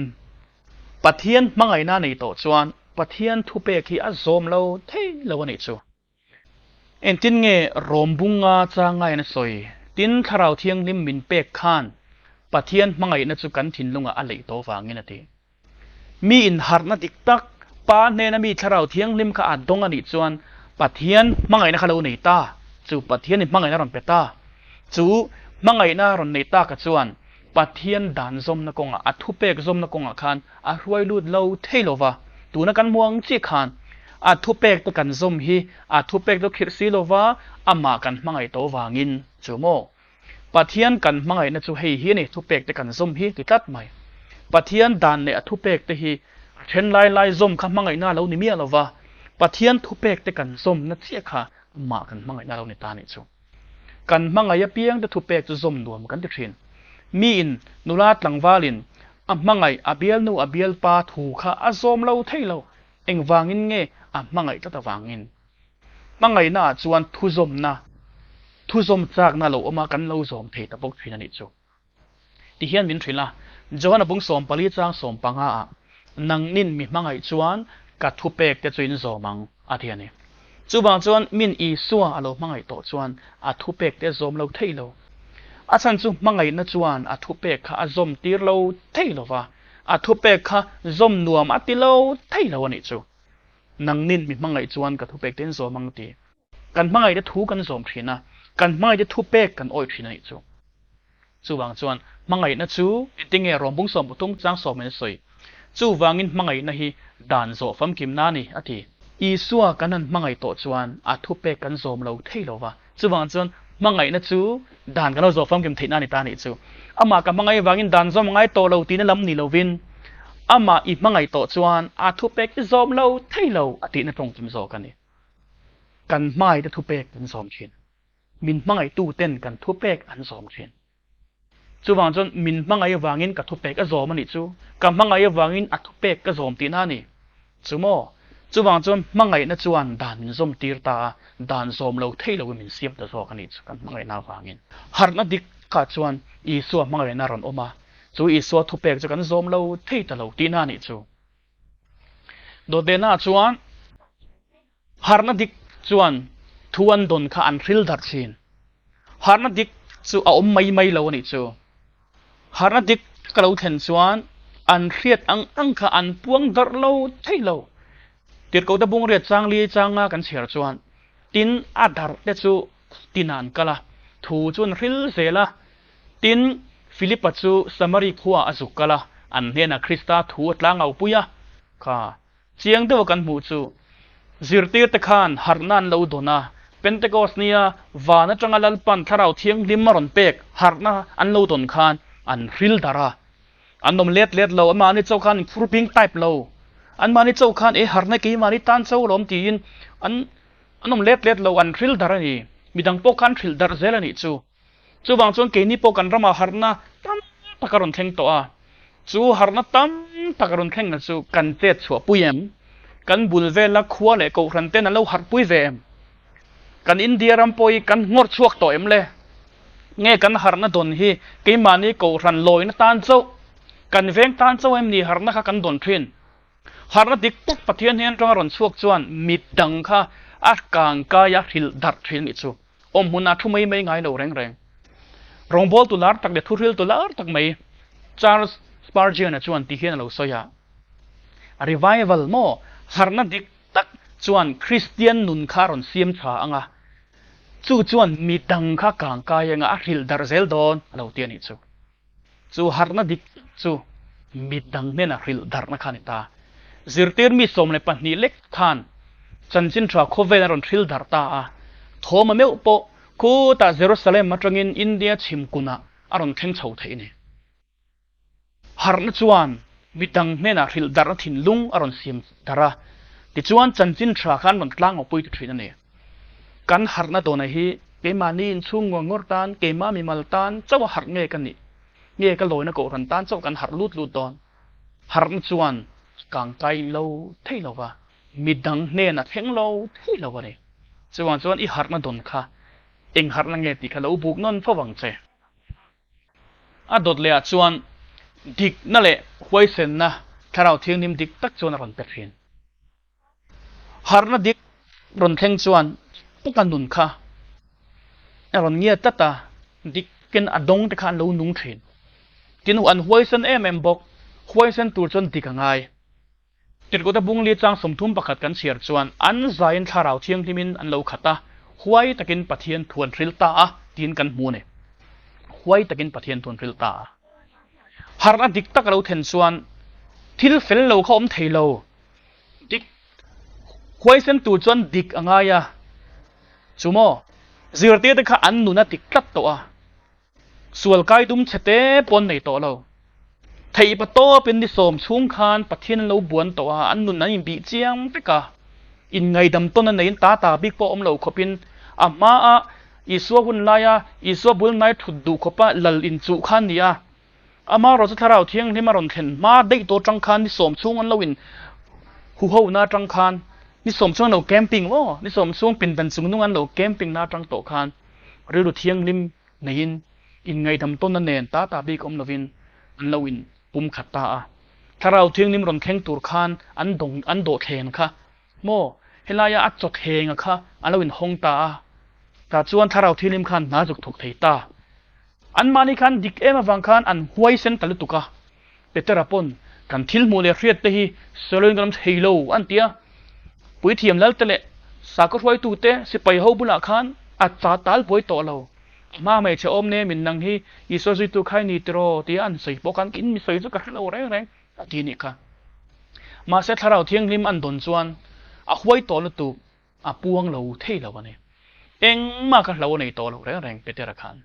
ปะเทียนมังไงนั่นนี่โตจวนปะเทียนทุเปกฮีอัดซมโลเทโลวันนี้จูเอ็นตินเงรอมบุงงาจางไงนั่นสวยตินทาราวเทียงนิมมินเปกขานปะเทียนมังไงนั่นจูกันทินลุงอะไรโตฟังเงินทีมีอินฮาร์นดิกตักป้าเนนมีทาราวเทียงลิมข้าอัดดงอันนี้จวนปะเทียนมังไงนั่นเขาเนต้าจูปะเทียนนี่มังไงนั่นรอนเปต้าจูมังไงนั่นรอนเนต้ากับจวนปะเทียนด่านซมนักงอัดทุเปกซมนักงขานอัดรวยลูดเลาเทโลวะตัวนักการมวงจีขานอัดทุเปกตัวกันซมฮีอัดทุเปกตัวคิดซีโลวะอามากันมังไงโตวางินจูโมปะเทียนกันมังไงนั่นจูเฮียนี่ทุเปกตัวกันซมฮีติดตัดไหมปะเทียนด่านเนี่ยทุเปกตัวฮีเช่นไล่ซมข้ามังไงน่าเรานี่มีอะไรวะปะเทียนทุเปกตัวกันซมนั่นเสียค่ะมากันมังไงน่าเราในตาเนี่ยจูกันมังไงเปียงตัวทุเปกตัวซมรวมกันที่เทรนมีอินนุลาดหลังวาลินมังไงอเบียลนูอเบียลปาถูค่ะอซมเราเท่เราเอ็งวางินเงมังไงก็ตะวางินมังไงน่าจวนทุซมนะทุซมจากน่าเราออกมากันเราซมเทตะบกทรีนันนี่จูที่เฮียนมินทรีละจวนบุงสมปลีจางสมปังอานังนินมีมังไงจวนกัดทุเปกแต่จุนโซมังอาเทียนี่จูบางจวนมินอีสัวอโลมังไงโตจวนอาทุเปกแต่ซมเราเทโลอาฉันจูมังไงนั่นจวนอาทุเปกค่ะอาซมตีเราเทโลวะอาทุเปกค่ะซมนัวมาตีเราเทโลวันนี้จูนังนินมีมังไงจวนกัดทุเปกแต่โซมังตี กันมังไงจะทูกันสมทีนะกันมังไงจะทูเป๊กกันอ้อยทีนะนี่จู่วางจวนมังไงนะจู่ติงเงรอมบุ้งสมบุตุงจ้างสมเป็นสวยจู่วางินมังไงนะฮีด่านโซฟัมกิมนานี่อธิอีสัวกันนั้นมังไงโตจวนอาทูเป๊กกันสมเราเที่ยววะจู่วางจวนมังไงนะจู่ด่านกันเราโซฟัมกิมเทนานี่ตานี่จู่อามากับมังไงวางินด่านโซมังไงโตเราตีนลำนี่เราวินอามาอีมังไงโตจวนอาทูเป๊กสมเราเที่ยวอธินั่นตรงกิมโซกันนี่กันไม่จะทูเป๊กกันสมเชียนมินมังไงตู้เต้นกันทูเป๊กอันสมเชียนจู่วางจนมินมังไงวางินกับทุเปกก็โจมันนี่จู่กับมังไงวางินอัทุเปกก็โจมตีน่านี่จู่โมจู่วางจนมังไงนั่นจวนด่านมินโจมตีร์ตาด่านโจมเราเที่ยวมินเสียบตัวโจกันนี่จู่กันมังไงน่าวางินฮาร์นัดดิกขาดจวนอีสัวมังไงน่ารอนออกมาจู่อีสัวทุเปกจู่กันโจมเราเที่ยวเราตีน่านี่จู่โดดเด่นน่าจวนฮาร์นัดดิกจวนทวนโดนข้าอันริลดัดชินฮาร์นัดดิกจู่เอาไม่เรานี่จู่ฮาร์นัดิกกล่าวเห็นส่วนอันเรียดอังข้าอันพวงดร์เราใช่เราเดี๋ยวเขาจะบุงเรียดจางลีจางงากันเสียส่วนตินอาดาร์เดจูตินันกะละทูจวนริลเซละตินฟิลิปปัจูสมาริขัวอสุกะละอันเนียนคริสตาทูตลางเอาปุยะค่ะเจียงเดียวกันหูจูซิร์ตีตะคานฮาร์นันเราโดนาเป็นเตโกสเนียวานะจังลัลปันทาราวเทียงลิมมารอนเป็กฮาร์นาอันเราโดนคานอันริลดาราอันนมเล็ดเราอันมานี่เจ้าขันฟูปิงไตป์เราอันมานี่เจ้าขันฮาร์นักกีมานี่ตันเจ้าลมตีนอันนมเล็ดเราอันริลดารานี่มีดังโปกันริลดาราเซลนี่จู่บางส่วนเกนี่โปกันรามาฮาร์นาตั้มตะการุนแข่งตัวจู่ฮาร์นาตั้มตะการุนแข่งนะจู่กันเตะชัวปุยมกันบุลเวลขวาเลยกูรันเตนั่นเราฮาร์ปุยเวมกันอินเดียรัมปอยกันงดชวกตัวเอ็มเลยเงี้ยกันฮาร์นาโดนฮีกิมานี่กูรันลอยนัตันเจ้ากันเวงตันเจ้าเอ็มนี่ฮาร์นาค่ะกันโดนทรินฮาร์นาดิกตุกปะเทียนเฮียนจังรอนชวกจวนมิดดังค่ะอัดกางกายหิลดัดทรินมิจูอมหุนาทุ่มไม่ไงเราแรงรองบอลตุลาร์ตักเดือดทุเรลตุลาร์ตักไม่ชาร์ลส์สปาร์เจียนจวนที่เฮียนเราสอยารีไวเวลโมฮาร์นาดิกตักจวนคริสเตียนนุนคารอนเซียมชาอ่ะจู่จวนมีดังข้ากางกายงาฮิลดาร์เซลดอนเราเตียนิจู่ฮาร์นาดิกจู่มีดังเนี่ยนะฮิลดาร์นักขันตาซิร์เตียร์มีสมในปันนี้เล็กขันจันจินทราโคเวนารอนฮิลดาร์ตาโทมาเมอุปกูตาเยรูซาเล็มมาจังอินเดียชิมกุนะอารอนเทงชาวไทยนี่ฮาร์นาจวนมีดังเนี่ยนะฮิลดาร์ทินลุงอารอนเซียมดาระติจวนจันจินทราขันมันกลางออกไปทุกทีนั่นเองกันฮาร์นาตัวนี้เกมานี่ช่วงงอตันเกมามีมัลตันเจ้าฮาร์เงกันนี่เงกันลอยนักโกรันตันเจ้ากันฮาร์ลูดดอนฮาร์นจวนกางไกเราเที่ยววะมีดังเนนัดเฮงเราเที่ยววะเนี่ยจวนอีฮาร์นาโดนค่ะเองฮาร์นาเงติค่ะเราบุกนนฝรั่งเจอดดเลยจวนดิกนั่นแหละหวยเซนนะถ้าเราเที่ยงนิมดิกตักจวนรันเป็ดเห็นฮาร์นาดิกรันเทงจวนพวกกันนุนค่ะเราเงียตัดตาดิกินอดงแต่ขันเรานุ่งเทนกินหัวหวยเส้นบอกหวยเส้นตัวจนดิกง่ายติดก็จะบุ้งเลี้ยจังสมทุมประคัดกันเสียจวนอันใจอันทาราเทียงที่มินอันเราขัดตาหวยตะกินปะเทียนทวนทริลตาตีนกันมูเนี่ยหวยตะกินปะเทียนทวนทริลตาฮาร์นัดิกตักเราเทนจวนทิลเฟลเราเขาอมเทเราดิกหวยเส้นตัวจนดิกง่ายชั่วโมงซิร์ตีตะข้าอันนุนัติกลัดตัวส่วนกายดุมเฉเตปนในตัวเราไทยปะโตเป็นดิสมชุ่งคานปะเทียนเราบวนตัวอันนุนันยิบเจียงไปกะอินไงดำต้นนั้นในตาบิ๊กปอมเราขบินอามาอิสวาหุ่นลายอิสวาบุลนายถุดดูขบะลลินจุขันเนี่ยอามาเราจะทาราเทียงที่มารอนเข็นมาได้ตัวจังคานดิสมชุ่งอันเราวินหูหูนาจังคานนี่สมช่วงเราแคมปิ้งวะนี่สมช่วงเป็นสูงนุ่งอันเราแคมปิ้งน่าจังโตคานหรือดูเที่ยงริมในอินไงทำต้นนั่นเองตาบีกอมลวินอันลวินปุ่มขัดตาถ้าเราเที่ยงริมรอนแข้งตูร์คานอันโดเทนค่ะโมเฮลายาอัดจดเฮงอะค่ะอันลวินหงตาแต่ส่วนถ้าเราเที่ยงริมคานน่าจุกถูกเทตาอันมานี่คันดิกมาฟังคานอันหวยเซนตะลุตุกะเปเตอร์ปนกันทิลมูเลเรียดเตฮีเซเลนกันเฮโลอันเตียปุยเทียมแล้วแต่เละ สากรวยตูเตสิไปเฮาบุลาคานอัดจาตัลป่วยโตเรามาไม่เชื่อมเนี่ยมินนังฮีอิสระตุใครนิตรอที่อันใส่ปกันกินมีใส่จุกระเราแรงทีนี้ค่ะมาเสร็จถ้าเราเที่ยงริมอันดนจวนอ่ะหวยโตละตูอ่ะปวงเราเท่เราวันนี้เองมากันเราในโตเราแรงไปเตระคัน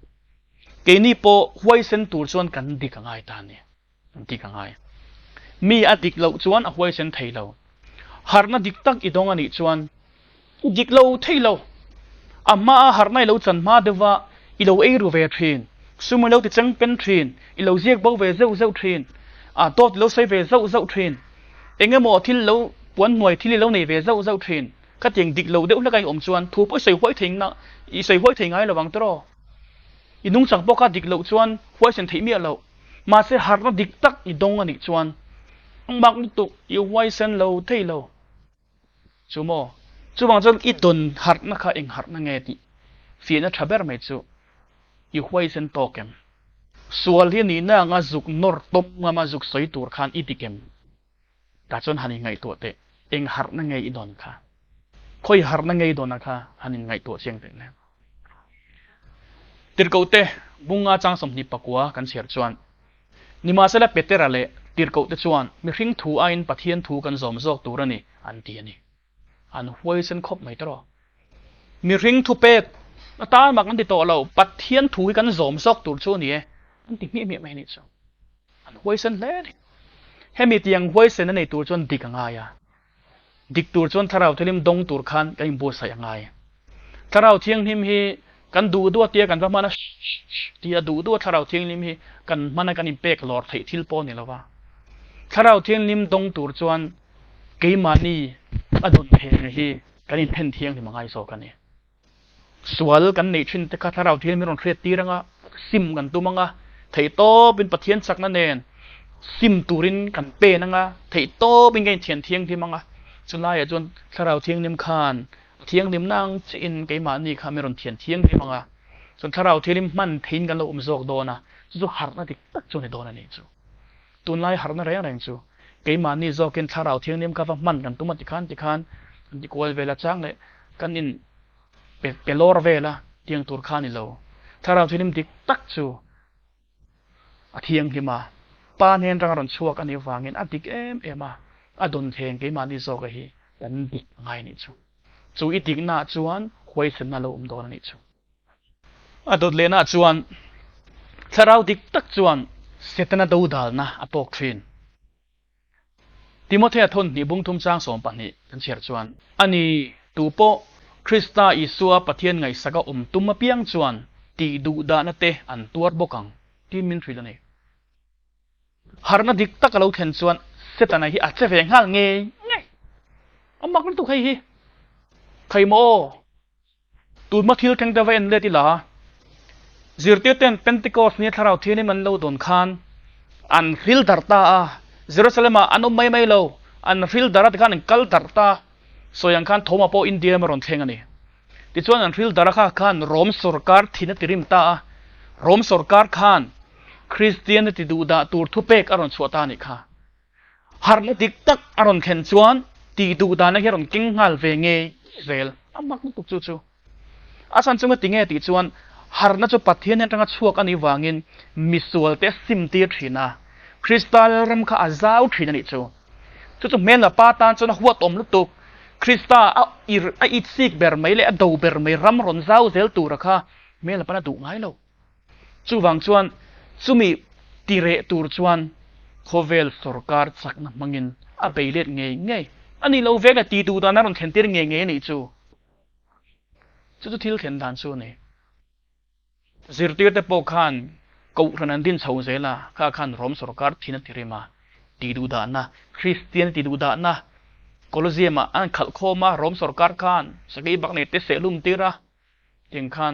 เกนี่โปหวยเส้นตูจวนกันดีกังไงตาเนี่ยดีกังไงมีอดีตเราจวนอ่ะหวยเส้นเท่เราหาร์นาดิกตักอีดงอันนี้จวนดิกเราเท่เราอามาหาร์นาเราจันมาเดว่าอีเราเอรูเวทรีนสมัยเราติดจังเป็นทรีนอีเราเรียกบ่าวเวเจ้าทรีนตัวเราใส่เวเจ้าทรีนเองก็มอที่เราปวนหน่วยที่เราในเวเจ้าทรีนก็จริงดิกเราเดี๋ยวแล้วก็อมจวนถูกไปใส่หัวทิ้งนะอีใส่หัวทิ้งไงระวังตัวอีนุ่งสังปกดิกเราจวนหัวเส้นที่มีเรามาเสียหาร์นาดิกตักอีดงอันนี้จวนมักนิตุอีไว้เส้นเราเท่เราจูโมจูบางจนอีดนหาร์นักเองหาร์นักเงติฟีน่าทับเบอร์ไม่จูอีไว้เส้นโตเกมส่วนที่นี่น่างาจุกนอร์ตบมาจุกสวยตัวขันอีติเกมแต่จนหันยังไงตัวเตเองหาร์นักเงอีดนค่ะคอยหาร์นักเงอีดนนะคะหันยังไงตัวเชียงเตนะติดกูเตบุงอาจังสมนิปกัวกันเสียจวนนิมาเสละเป็ดเตระเล่ติดกูเตจวนมีริงถูอินปะเทียนถูกันสมซอกตัวนี่อันเดียนี่อันห้วยเส้นคบไม่ตรอมีริงถูเป็ดตาบักอันติดต่อเราปัดเทียนถูกันสมซอกตัวช่วนี้อันติมีไม่นี่จ้ะอันห้วยเส้นเล่นี่ให้มีเตียงห้วยเส้นในตัวจวนดิกง่ายดิกตัวจวนถ้าเราเทียมดงตัวขันกันบัวใส่ง่ายถ้าเราเทียงหิมฮีกันดูด้วยเตียกันประมาณนั้นเตียดูด้วยถ้าเราเทียงหิมฮีกันมันกันอิมเปกหลอดไถทิลปอนี่แล้วว่าถ้าเราเทียงหิมดงตัวจวนเกี่ยมันนี่อดุลเพงฮีกันอินเพนเทียงที่มังไงโซกันนี่สวลกันในชินแต่ถ้าเราเทียงไม่รอนเครียดตีรังอ่ะซิมกันตัวมังอ่ะไถโตเป็นปะเทียนสักนั่นเองซิมตูรินกันเปนังอ่ะไถโตเป็นไงเทียนเทียงที่มังอ่ะจนไล่จนถ้าเราเทียงนิมคานเทียงนิมนางจินเกี่ยมันนี่ค่ะไม่รอนเทียนเทียงที่มังอ่ะจนถ้าเราเทียงนิมมันทิ้งกันเราโซกโดนะจู่หาร์นาดิตักจนในโดนนี่จู่ตัวไล่หาร์นาแรงจู่เกี่ยมันนี่โซกินถ้าเราเทียงนิมกับมันกันตัวมันติคันที่กวลเวลาจ้างเลยกันอินเปลอร์เวลาเทียงตัวข้านี่เราถ้าเราเทียงนิมดิตักจู่เทียงที่มาปานเห็นรังรันชัวกันนี่ฟังเห็นอดิกเอ็มอดนเทงเกี่ยมันนี่โซกันฮีกันดิกไงนี่จู่อีดิกน่าจวนหวยเส้นน่าเราโดนนี่จู่อดนเลน่าจวนถ้าเราดิกตักจวนเสตนาดูดัลนะอปอกฟินติโมเธียทนนี่บุ้งทุ่มจ้างสมปันนี่กันเชียร์จวนอันนี้ตูโปคริสตาอิสัวปะเทียนไงสักตุ้มมาเปียงจวนตีดูดานะเตอันตัวบกังที่มินทรีแล้วนี่หาร์นาดิกตักเราเห็นจวนเสตนาฮีอาจจะเฟียงห้างเงยเอามักนั่นตุกใครฮีใครโมตูมาทิลแข่งเดวเอ็นเลติลาจิรติเตนเป็นติโกสเนี่ยถ้าเราเที่ยวนี่มันเราโดนคานอันฟิลดาร์ตาเยรูซาเล็มอันไม่เราอันฟิลดาร์ตกันกัลดาร์ตาโซยังคันโทมาโปอินเดียมารอนเทงอันนี้ที่ส่วนอันฟิลดาร์ตกันโรมสุรการที่นั่นติริมตาโรมสุรการกันคริสเตียนที่ดูดาตูร์ทุเปกอารอนชัวตานี่ค่ะฮาร์เลติกตักอารอนเข็นชวนที่ดูดานะเฮรอนกิงฮัลเวงเงยเซลอามักนุตุกจู่อาสันจุงติงเงติชวนหาร์นาจูปัทเทียนนั่งชัวกันอีวางินมิสวลเตสิมตีทีน่ะคริสตัลรัมข้าอาซาวทีนั่นนี่จู่เมนละปาตันจนหัวตอมลุตุกคริสตาอิดซิกเบอร์ไม่เละดูเบอร์ไม่รัมรอนซาวเซลตูระค่ะเมนละปานาดูง่ายแล้วจู่วังชวนจู่มีตีเรตูร์ชวนโคเวลสรการสักนักมังงินอาเบเลตเงยอันนี้เราเวกตีดูตอนนั้นรอนเข็นตีเงยนี่จู่ทิลเข็นดันจู่นี่จิรติเตปอขันกูรันดินชาวเซล่าข้าขันรอมสุรการที่นั่นที่เรมาตีดูดานะคริสเตียนตีดูดานะโคลเซียมาอันขัดโคมารอมสุรการขันสกีบักเนตเสลุมตีระจึงขัน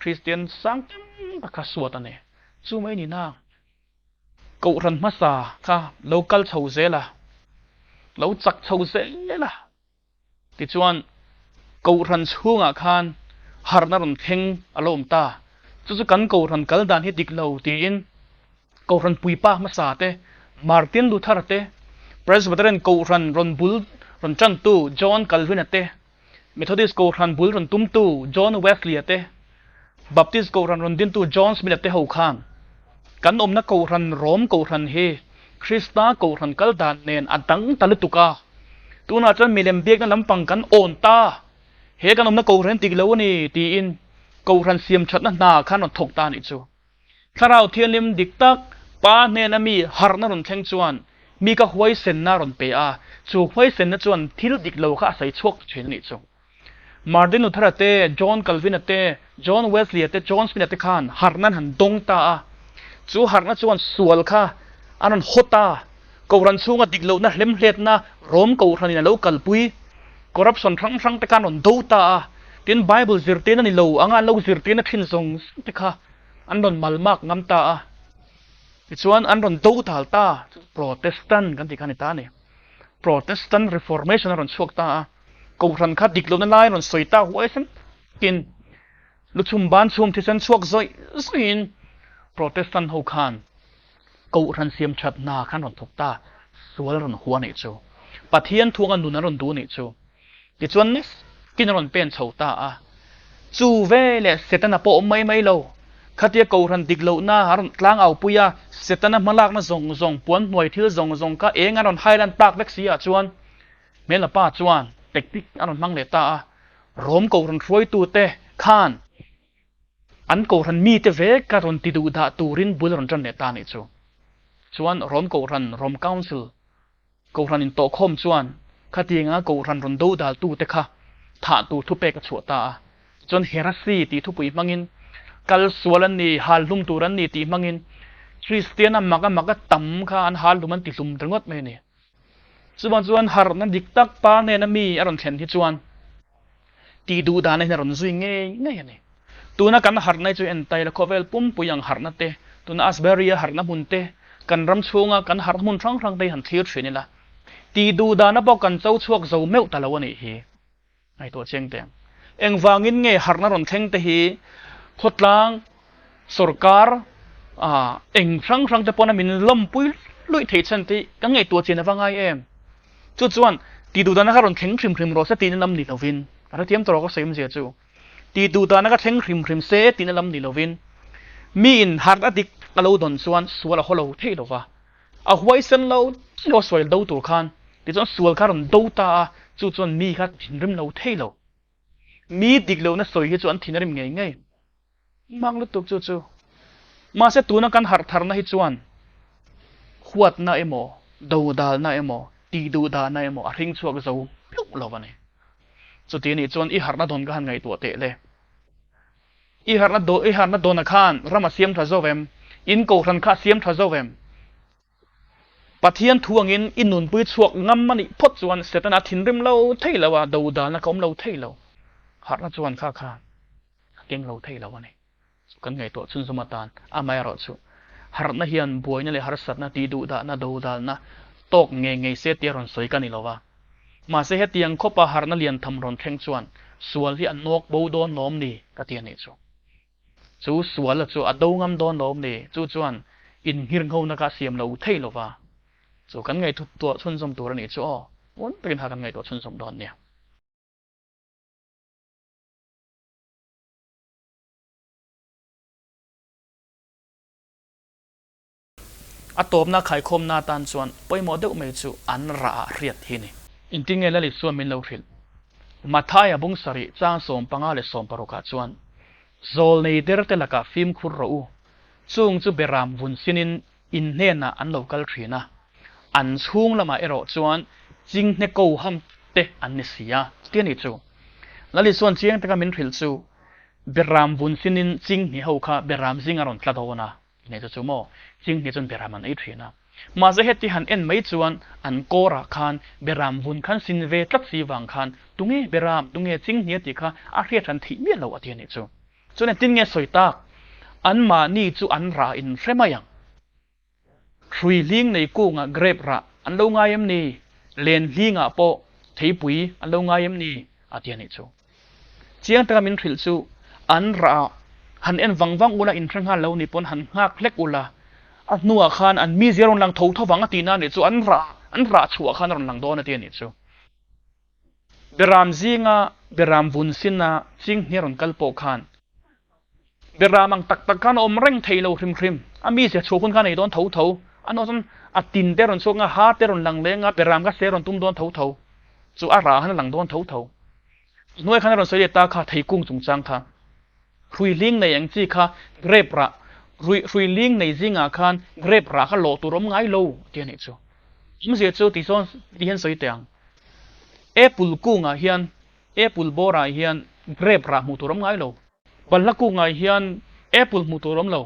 คริสเตียนสังตักสวดอันนี้จู่ไม่นี่นะกูรันมาซาข้าโลกัลชาวเซล่าเราจักชาวเซล่าติดชวนกูรันช่วงอาคารฮาร์นารุนเทงอารมณ์ตาจู่กันกูรันกัลดานให้ดิกเลวตีอินกูรันปุยป้ามาซาเตมาร์ตินลูธาร์เตเพรสบัตเรนกูรันรอนบุลรอนจันตูจอห์นคัลวินเต Methodist ko ran bul ron tum tu John Wesley ate Baptist ko ran din tu John Smith ate ho khan kan om na ko ran Rom ko ran he Krista ko ran kal dan nen atang talutuka tuna chan milem bek na lampang kan on ta he kan om na ko ran tiglo ni ti in ko ran siam chat na khan on thok ta ni chu tharau thianim diktak pa ne na mi har na ron theng chuan mi ka huai sen na ron pe a chu huai sen na chuan thil diklo kha sai chok thin ni chu Martin Luther ate John Calvin ate John Wesley ate John Smith ate khan har nan han dong ta a chu har na chuan sual kha anon hota ko ran chunga diklo na hlem hlet na rom ko ran ina local pui corruption thang thang te kan on do ta a tin Bible zirte na ni lo anga lo zirte na thin song te kha an don malmak ngam ta a chuan an ron do thal ta Protestant kan ti khan ta ni Protestant Reformation ron chuak ta a ko ran kha diklo na lai ron soita huai san kin luchum ban chum thi san chuak zoi in Protestant ho khan ko ran siam chat na khan ron thok ta sual ron huan ni chu pathian thuang an nun ron du ni chu ti chuan ne kin ron pen chho ta a chu ve le setana po mai mai lo khatia ko ran diklo na ron tlang au puya setana malak na zong zong puan noi thil zong zong ka eng aron hairan pak lek sia chuan mela pa chuan tektik aron mang le ta a rom ko ran roi tu te khan an ko ran mi te ve ka ron ti du da turin bul ron ran ne ta ni chu chuan rom ko ran rom council ko ran in to khom chuan khatinga ko ran ron do dal tu te kha tha tu thu pe ka chuata chon heresy ti thu pui mangin kal sualan ni hal lum turan ni ti mangin Christian maga tam kha an hal luman ti lum drangot me ni chuan har na diktak pa ne na mi aron thlen hi chuan ti du da ne ron zui nge ni tuna kan har nai chu en tai la khovel pum puyang har na te tuna asberia har na mun te kan ram chunga kan har mun thang thang te han thlir thrin la ti du da na bo kan chau chuak zo meu ta lo ni hi ai to cheng te eng wangin nge har na ron theng te hi khotlang sarkar eng thang te pona min lom pui lui thei chan ti ka nge to chen awang ai em chuan ti du da na ron theng khrim ro sa ti na lam ni lovin ara tiam to ko sem je chu ti du da na ka theng khrim se ti na lam ni lovin mi in har adik alo don chuan suala holo thei lova a huai sen lo lo soil do tur khan ti chuan sual kha ron do ta chuan mi kha thinrim lo thei lo mi dik lo na soi hi chuan thinarim ngei ngei mang lu tuk chu ma se tu na kan har thar na hi chuan huat na emo do dal na emo ti du da na emo a ring chuak zo piu lo wa ni chu ti ni chuan I har na don ka han ngai tu te le I har na do na khan rama siam tha zovem in ko ran kha siam tha zovem pathian thuangin inun pui chuak ngam mani phot chuan setana thinrim lo thei lawa do da na kom lo thei lo har na chuan kha keng lo thei lo wa ni kan ngai to chun sumatan amai ro chu har na hian buai na le har sat na ti du da na do da na tok nge se ti ron soi kan ni lo wa ma se he tiang khopa har na lian tham ron thleng chuan sual hi an nok bo don nom ni ka ti ani chu sual chu ado ngam don nom ni chuan in hir ngho na ka siam lo thei lo wa chu kan ngai thu to chun som tur ani chu on tin ha kan ngai to chun som don nia atop na khai khom na tan chuan poimo deuh mai chu an ra riat hi ni intinge la li suam min lo hril mathaya bung sari chang som panga le som paroka chuan zol nei der te laka film khur ro u chung chu beram vun sinin in hne na an local thina an chung lama ero chuan jing hne ko ham te an ni sia tiani chu lali chuan chiang te ka min thril chu beram vun sinin jing ni ho kha beram jing aron tla dona nei chu mo jing ni chun beram an ei thina ma za heti han en mai chuan an kora khan beram vun khan sin ve tlat si wang khan tunge beram tunge jing ni ti kha a hriat than thi me lo atiani chu chune tin nge soitak an ma ni chu an ra in fremayang thrui ling nei ku nga grep ra an lo ngayam ni len linga po theipui an lo ngayam ni atiani chu chiang ta min thril chu an ra han en wangwang ula in thrang ha lo ni pon han ngak hlek ula a nuwa khan an mi zero lang tho wang atina ni chu an ra chhuwa khan ron lang don atiani chu beram zinga beram vun sin na ching hneron kalpo khan beram ang tak tak khan om reng theilo hrim hrim ami se chokun khan ei don tho tho anoson atin teron so nga ha teron lang lenga beram ga seron tum don tho tho chu ara han lang don tho tho noi khan ron soi ta kha thei kung chung chang kha hrui ling nei ang chi kha grep ra hrui ling nei zinga khan grep ra kha lo tu rom ngai lo tian ni chu mse chu ti son ti hen soi teang apple kunga hian apple bora hian grep ra mu tu rom ngai lo balla kunga hian apple mu tu rom lo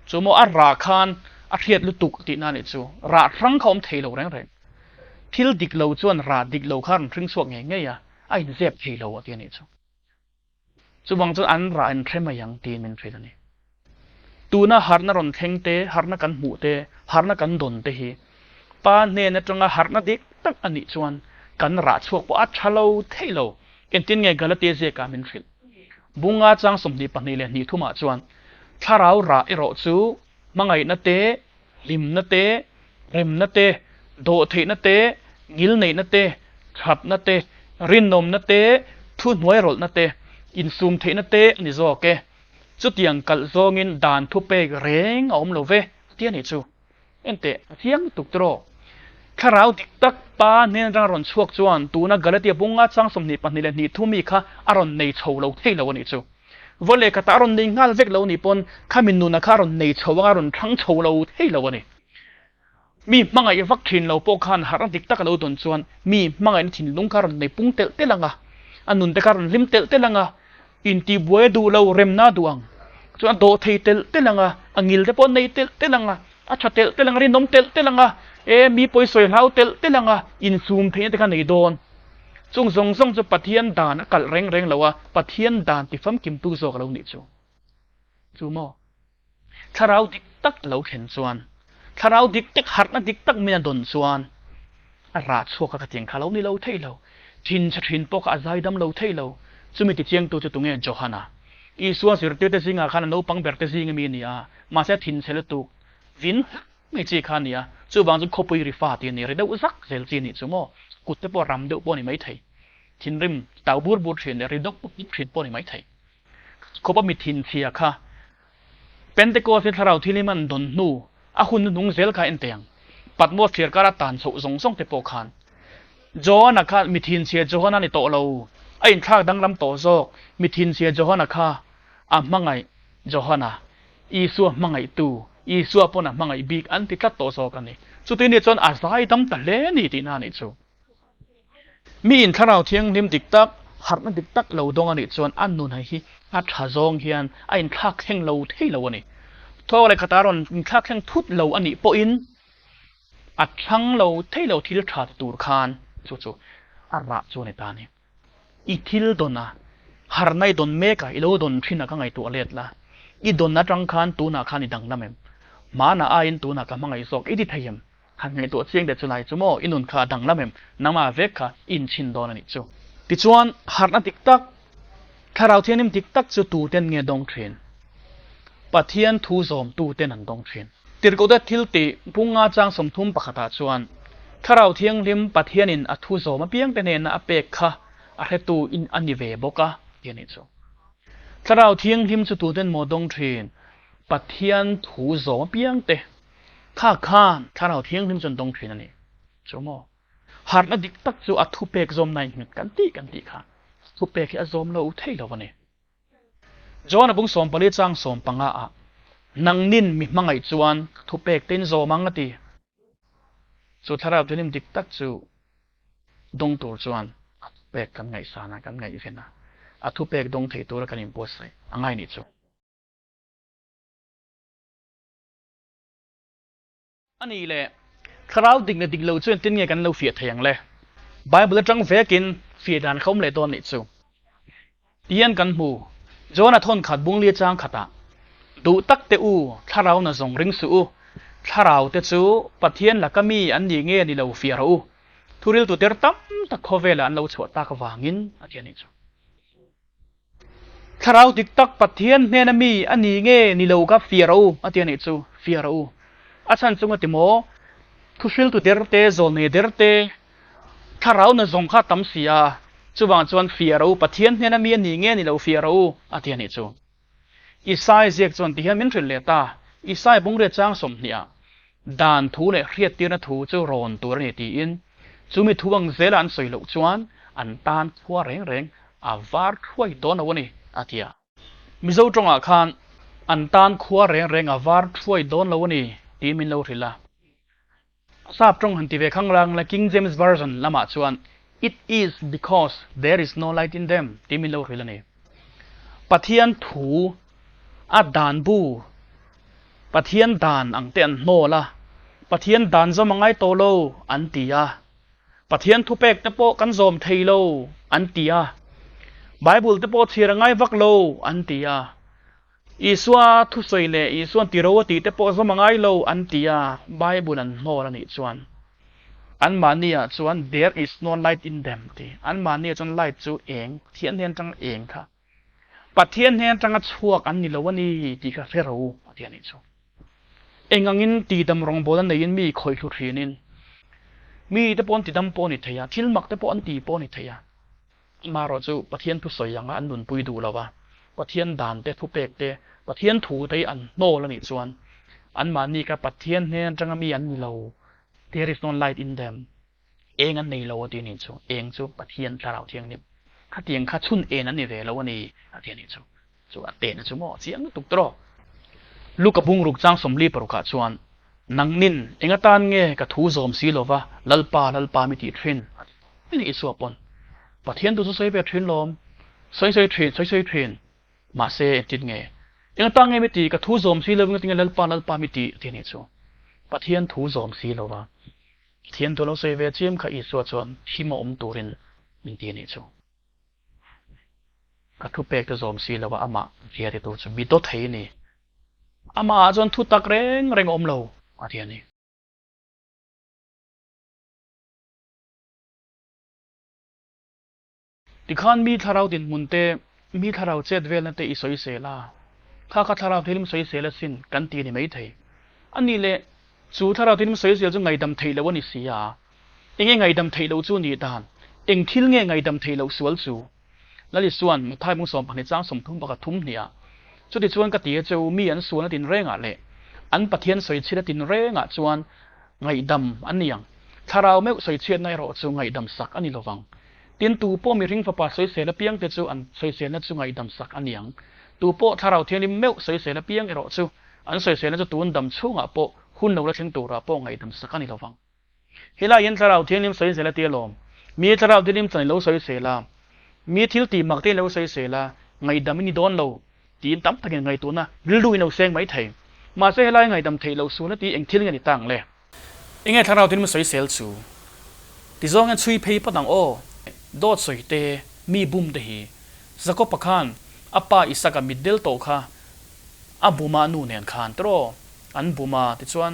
chu mo ara khan a thiat lu tuk ti na ni chu ra rang khom thei lo reng reng thil dik lo chuan ra dik lo khan thring suak nge nge ya ai zep thei lo tian ni chu chu bang chu an ra an threma yang ti min thei ani tuna harna ron thengte harna kan mu te harna kan don te hi pa ne na tanga harna dik tak ani chuan kan ra chuak po a thalo theilo entin nge galate je ka min thil bunga chang somni pani le ni thuma chuan tharau ra ero chu mangai na te lim na te rem na te do thei na te ngil nei na te thap na te rin nom na te thu hnuai rol na te in sum thei na te ni zo ke chu tiang kal zong in dan thu pe reng om lo ve tian ni chu ente thiang tuk tro kharau dik tak pa nen rang ron chuak chuan tuna galatia bunga chang somni pani le ni thumi kha aron nei chho lo thei lo ni chu vole ka taron nei ngal vek lo ni pon khamin nu na kharon nei chowa ron thang chho lo thei lo ni mi mangai vak thin lo po khan haran dik tak lo don chuan mi mangai thin lung kharon nei pung tel telanga anun te kharon lim tel telanga in ti bue du lo rem na duang chuan do thei tel telanga angil te pon nei tel telanga a tha tel telanga ri nom tel telanga e mi poi soi hlau tel telanga in sum thei te khan nei don chung zong zong chu pathian dan kal reng reng lowa pathian dan ti fam kim tu zo lo ni chu mo tharau dik tak lo khen chuan tharau dik tak harna dik tak mina don chuan a ra chuak ka tiang khalo ni lo thei lo thin cha thin pok a zai dam lo thei lo chumi ti chiang tu chu tunge johana i suwa sir te te singa khan no pang ber te singa mi ni a ma se thin sel tu vin me chi khan ni a chu bang chu khopui ri fa ti ni re do zak zel chi ni chu mo kut te po ram de po ni mai thei thin rim tau bur bur thin ri dok pu thin po ni mai thei khopa mi thin thia kha pentecost se tharau thiliman don nu a hun nung zel kha en teang patmo thir kara tan so zong zong te po khan johana kha mi thin sia johana ni to lo a in thak dang lam to zo mi thin sia johana kha a mangai johana isu mangai tu isu pona mangai big an ti tlat to zo kan ni chu ti ni chon a zai dam ta le ni ti na ni chu mi in tharau thiang lim dik tak harna dik tak lo dong ani chuan an nun hai hi a tha zong hian a in thak theng lo thei lo ani tho le khataron in thak theng thut lo ani po in a thang lo thei lo thil tha tur khan chu chu a ra chu ni ta ni i thil dona har nai don me ka ilo don thina ka ngai tu alet la i don na tang khan tu na khan i dang lamem ma na a in tu na ka mangai sok i di thayem han ngai tu chiang de chulai chu mo inun kha dang lamem nama vek kha in chin don ani chu ti chuan har na tik tak tharau thianim tik tak chu tu ten nge dong thin pathian thu zom tu ten an dong thin tirko da thil ti punga chang som thum pakhata chuan tharau thiang lim pathian in a thu zom a piang te ne na a pek kha a he tu in ani ve boka tiani chu tharau thiang lim chu tu ten mo dong thin pathian thu zom piang te kha khan tharau thiang lim chon dong thin ani chu mo har na dik tak chu a thu pek zom nai kan ti kha thu pek a zom lo thei lo ani John abung som pali chang som panga a nang nin mi mangai chuan thu pek ten zo mangati chu tharau tunim dik tak chu dong tur chuan pek kan ngai sana kan ngai ifena a thu pek dong thei tur kan impose sai angai ni chu ani le tharau dik na dik lo chuan tin nge kan lo fia thayang le bible tang vekin fia dan khom le don ni chu tian kan mu John thon khat bung lia chang khata du tak te u tharau na zong ring su u tharau te chu pathian lakami an ni nge ni lo fia ro u thuril tu ter tam ta khovela an lo chhuat ta ka wangin atiani chu tharau dik tak pathian hne na mi an ni nge ni lo ka fia ro u atiani chu fia ro u a chan chunga ti mo thuril tu ter te zol ne der te tharau na zong kha tam sia chu wang chuan fiaro pathian hena mi ni nge ni lo fiaro atian ni chu isai zek chuan ti hian min thril le ta isai bung re chang som hnia dan thu le hriat tir na thu chu ron tur ni ti in chumi thuang zela an soilo chuan an tan khua reng reng a var thuai don awani atia mizo tonga khan an tan khua reng reng a var thuai don lawani ti min lo rila sap trong han ti ve khang lang la King James version lama chuan it is because there is no light in them ti min lo rila ni pathian thu a dan bu pathian dan ang ten no la pathian dan zo mangai to lo an tia pathian thu pek te po kan zom thei lo an tia bible te po thira ngai vak lo an tia iswa thu soile iswan tirawati te po zo mangai lo an tia bible an no la ni chuan an mania chuan there is no light in them ti an mania chuan light chu eng thian hen tang eng tha pathian hen tang a chuak an ni lo wani ti kha fero atian ni chu engangin ti dam rong bolan nei in mi khoi thu thinin mi te pon ti dam pon ni theya thil mak te po an ti pon ni theya ma ro chu pathian thu soyanga an nun pui du lawa pathian dan te thu pek te pathian thu te an no la ni chuan an mani ka pathian hen tang mi an ni lo there is no light in them eng an nei lo ti ni chu eng chu pathian tlarau thiang ni kha tiang kha chun en an ni ve lo ani atian ni chu chu ate na chu mo chiang tuk tro lukapung ruk chang somli paruka chuan nangnin engatan nge ka thu zom si lova lalpa mi ti thin ni isu pon pathian tu soi be thin lom soi thin ma se tin nge engatan nge mi ti ka thu zom si lova nge lalpa mi ti ti ni chu pathian thu zom si lova thian to lo soi ve chim kha isu chuan himo turin min ti ni chu ka thu pek te zom si lova ama ria ti tu chu mi to thei ni ama chuan thu tak reng om lo atian ni tikhan mi tharau din munte mi tharau chet vel na te isoi sela kha tharau thilim soi sela sin kan ti ni mai thei ani le chu tharau thilim soi sel chu ngai dam thei lo ni sia enge ngai dam thei lo chu ni dan eng thil nge ngai dam thei lo sual chu lali suan thai mung som phani chang som thum ba ka thum nia chu ti chuan ka ti chu mi an suan tin renga le an pathian soi chira tin renga chuan ngai dam aniang tharau me soi chiat nai ro chu ngai dam sak ani lowang tin tu po mi ring fa pa soi sela piang te chu an soi sela chu ngai dam sak aniang tu po tharau thianim me soi sela piang ero chu an soi sela chu tun dam chunga po hun lo la thing tu ra po ngai dam sak ani lowang hila yen tharau thianim soi sela ti lom mi tharau thianim chai lo soi sela mi thil ti mak te lo soi sela ngai dam ni don lo tin tam takin ngai tu na rilui no seng mai thei ma se helai ngai dam thei lo su na ti eng thil ngani tang le inge tharau tin ma soi sel chu ti zong an chui phei patang o dot soi te mi bum te hi zako pakhan apa isaka middle to kha abuma nu nen khan tro an buma ti chuan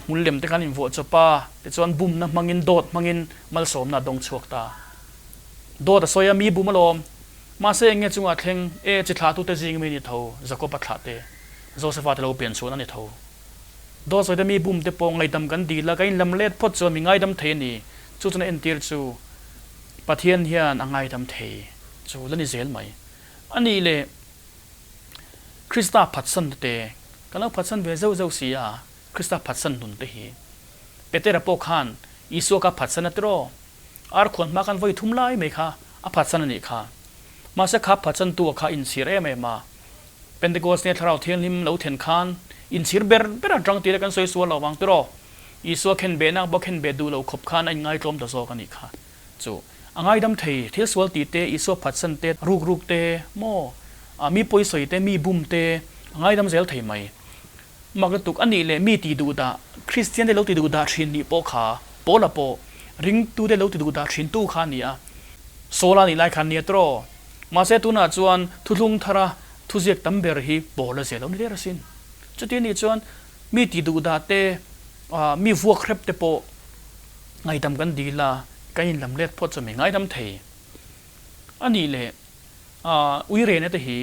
mullem te kan in vo chopa ti chuan bum na mangin dot mangin mal som na dong chuak ta dot soya mi bum lom ma se nge chunga thleng e chi thla tu te jing mi ni tho zako pa thla te josepha te lo pen chu na ni tho do so de mi bum te pong ngai dam kan di la kain lam let phot chu mi ngai dam the ni chu chuna en tir chu pathian hian angai dam the chu lani zel mai ani le krista phatsan te kana phatsan ve zo sia krista phatsan nun te hi petera po khan isu ka phatsan atro ar khon ma kan voi thum lai me kha a phatsan ni kha ma se kha phatsan tu kha in sir em ma pentecost ne tharau thian lim lo then khan in sir ber atang ti kan soi sual lawang tro isu khen be na bo khen be du lo khop khan ai ngai tom to zo kan ni kha chu angai dam thei thil sual ti te isu phatsan te ruk te mo mi poi soi te mi bum te angai dam zel thei mai magatuk ani le mi ti du da christian de lo ti du da thin ni po kha po la po ring tu de lo ti du da thin tu kha ni a sola ni lai khan ni tro ma se tu na chuan thulung thara thuziak tamber hi bola se lo ni le rasin chuti ni chuan mi ti du da te mi vuak khrep te po ngai dam kan di la kain lam let phot chu mi ngai dam thei ani le uire ne te hi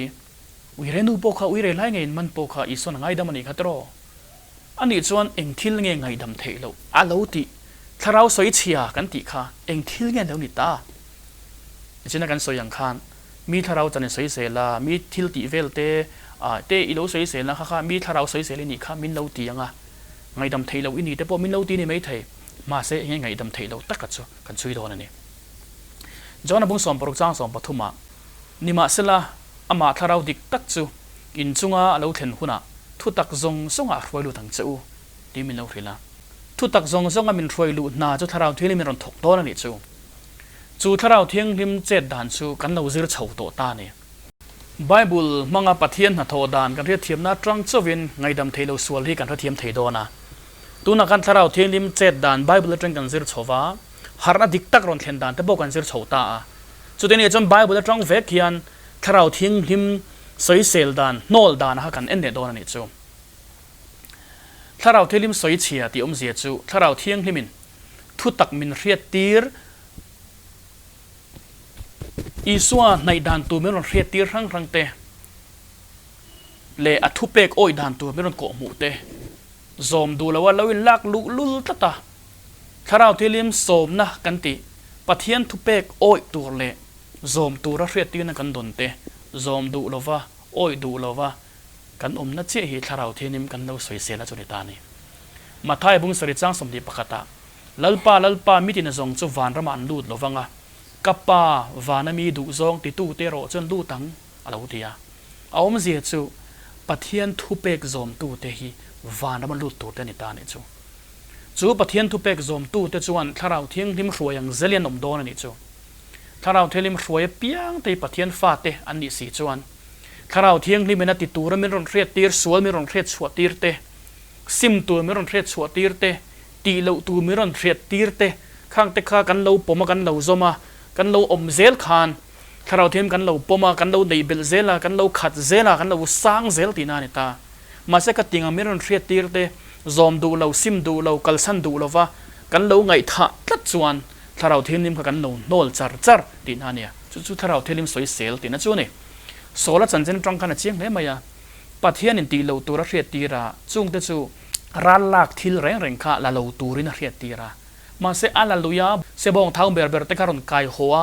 uire nu po kha uire lai ngai man po kha ison ngai dam ani khatro ani chuan eng thil nge ngai dam thei lo a lo ti tharau soi chia kan ti kha eng thil nge lo ni ta จินักันสวยอย่างคันมีทาราจันสวยเสลามีทิลติเวลเตเตอีโลสวยเสลาค่ะมีทาราสวยเสลนี่ค่ะมินเลาตียังอ่ะไงดำเทเลาอินี่แต่พอมินเลาตีนี่ไม่เทมาเสยังไงดำเทเลาตักกันชัวกันช่วยโดนนี่จอนบุ้งสอมปรุกจ้างสอมปฐุมะนิมาเสลาอามาทาราดิกตักจูอินจุงอาเลาเทนหุนะทุตักซงซงอาฟวยลูตังจูดีมินเลาเทละทุตักซงซงอามินฟวยลูนาจูทาราเทลิมินรอนถกโดนนี่จูทาราเทียงลิมเจ็ดด่านจูกันเลาซิรเฉาโตตานี่ไบเบิลมังอาปะเทียนหัดโทดานกันเรียกเทียมนาตรังเจวินไงดำเทโลสวลที่กันเทียมเทโดนะตัวนักการทาราเทียงลิมเจ็ดด่านไบเบิลตรังกันซิรเฉาวะฮาร์นาดิกตักรอนเทียนด่านแต่บอกกันซิรเฉาตาจุดนี้จนไบเบิลตรังเวกยันทาราเทียงลิมสวยเซลด่านโนลด่านฮะกันเอ็นเดโดนะนี่จูทาราเทียงลิมสวยเชียที่เสียจูทาราเทียงลิมินทุตักมินเรียดตีร์อีส่วนในด่านตัวไม่รอนเรียดตีร์รังเตเลอทุเปกโอยด่านตัวไม่รอนโกมูเตซอมดูแล้วว่าเราลักลุลตาถ้าเราที่ลิมซอมนะกันติปะเทียนทุเปกโอยตัวเลซอมตัวรักเรียดตีนักันดนเตซอมดูแล้วว่าโอยดูแล้วว่ากันนัดเชี่ยเหตุถ้าเราที่นิมกันเราสวยเสียนะจุดนี้ตานี่มาท้ายบุ้งสริจังสมดีปะกตาลัลปามิตินซองจุวานระมันดูดแล้วฟังอ่ะกับปาวานามีดูซองติตูเตโรจนดูตังอะไรอุทิยาเอาไม่เสียจูปะเทียนทุเปกซอมตูเตฮีวานระมันดูดตัวเตนิตานี่จูปะเทียนทุเปกซอมตูเตจวนถ้าเราเทียงลิมรวยอย่างเซเลียนอมโดนนี่จูถ้าเราเทียงลิมรวยเปียงตีปะเทียนฟาเตอันนี้สีจวนถ้าเราเทียงลิมนัติตูระมิรอนเรียดตีร์สวลมิรอนเรียดชัวตีร์เตซิมตัวมิรอนเรียดชัวตีร์เตตีเลวตัวมิรอนเรียดตีร์เตข้างเตข้ากันเลวปมกันเลวซอมากันเลวอมเซลคานถ้าเราเทียมกันเลวปมกันเลวเดบิลเซลกันเลวขัดเซลกันเลวสร้างเซลตีนานิตามาเสกติงมิรอนเรียดตีร์เตซอมดูเลวซิมดูเลวกัลซันดูเลวว่ากันเลวไงท่าตัดจวนถ้าเราเทียมนิมกันเลวโนลจัรตีนานี่จู่ถ้าเราเทียมสวยเซลตีน่าจู่นี่โซลจันเจนตรังกันเชียงเลยมายาปัทยานินตีเลวตัวเรียดตีระจุงเตจู่รันลักทิลแรงข้าละเลวตัวรินเรียดตีระมาเสอาลาลุยาเสบองท้าวเบอร์เตคารอนไกหัว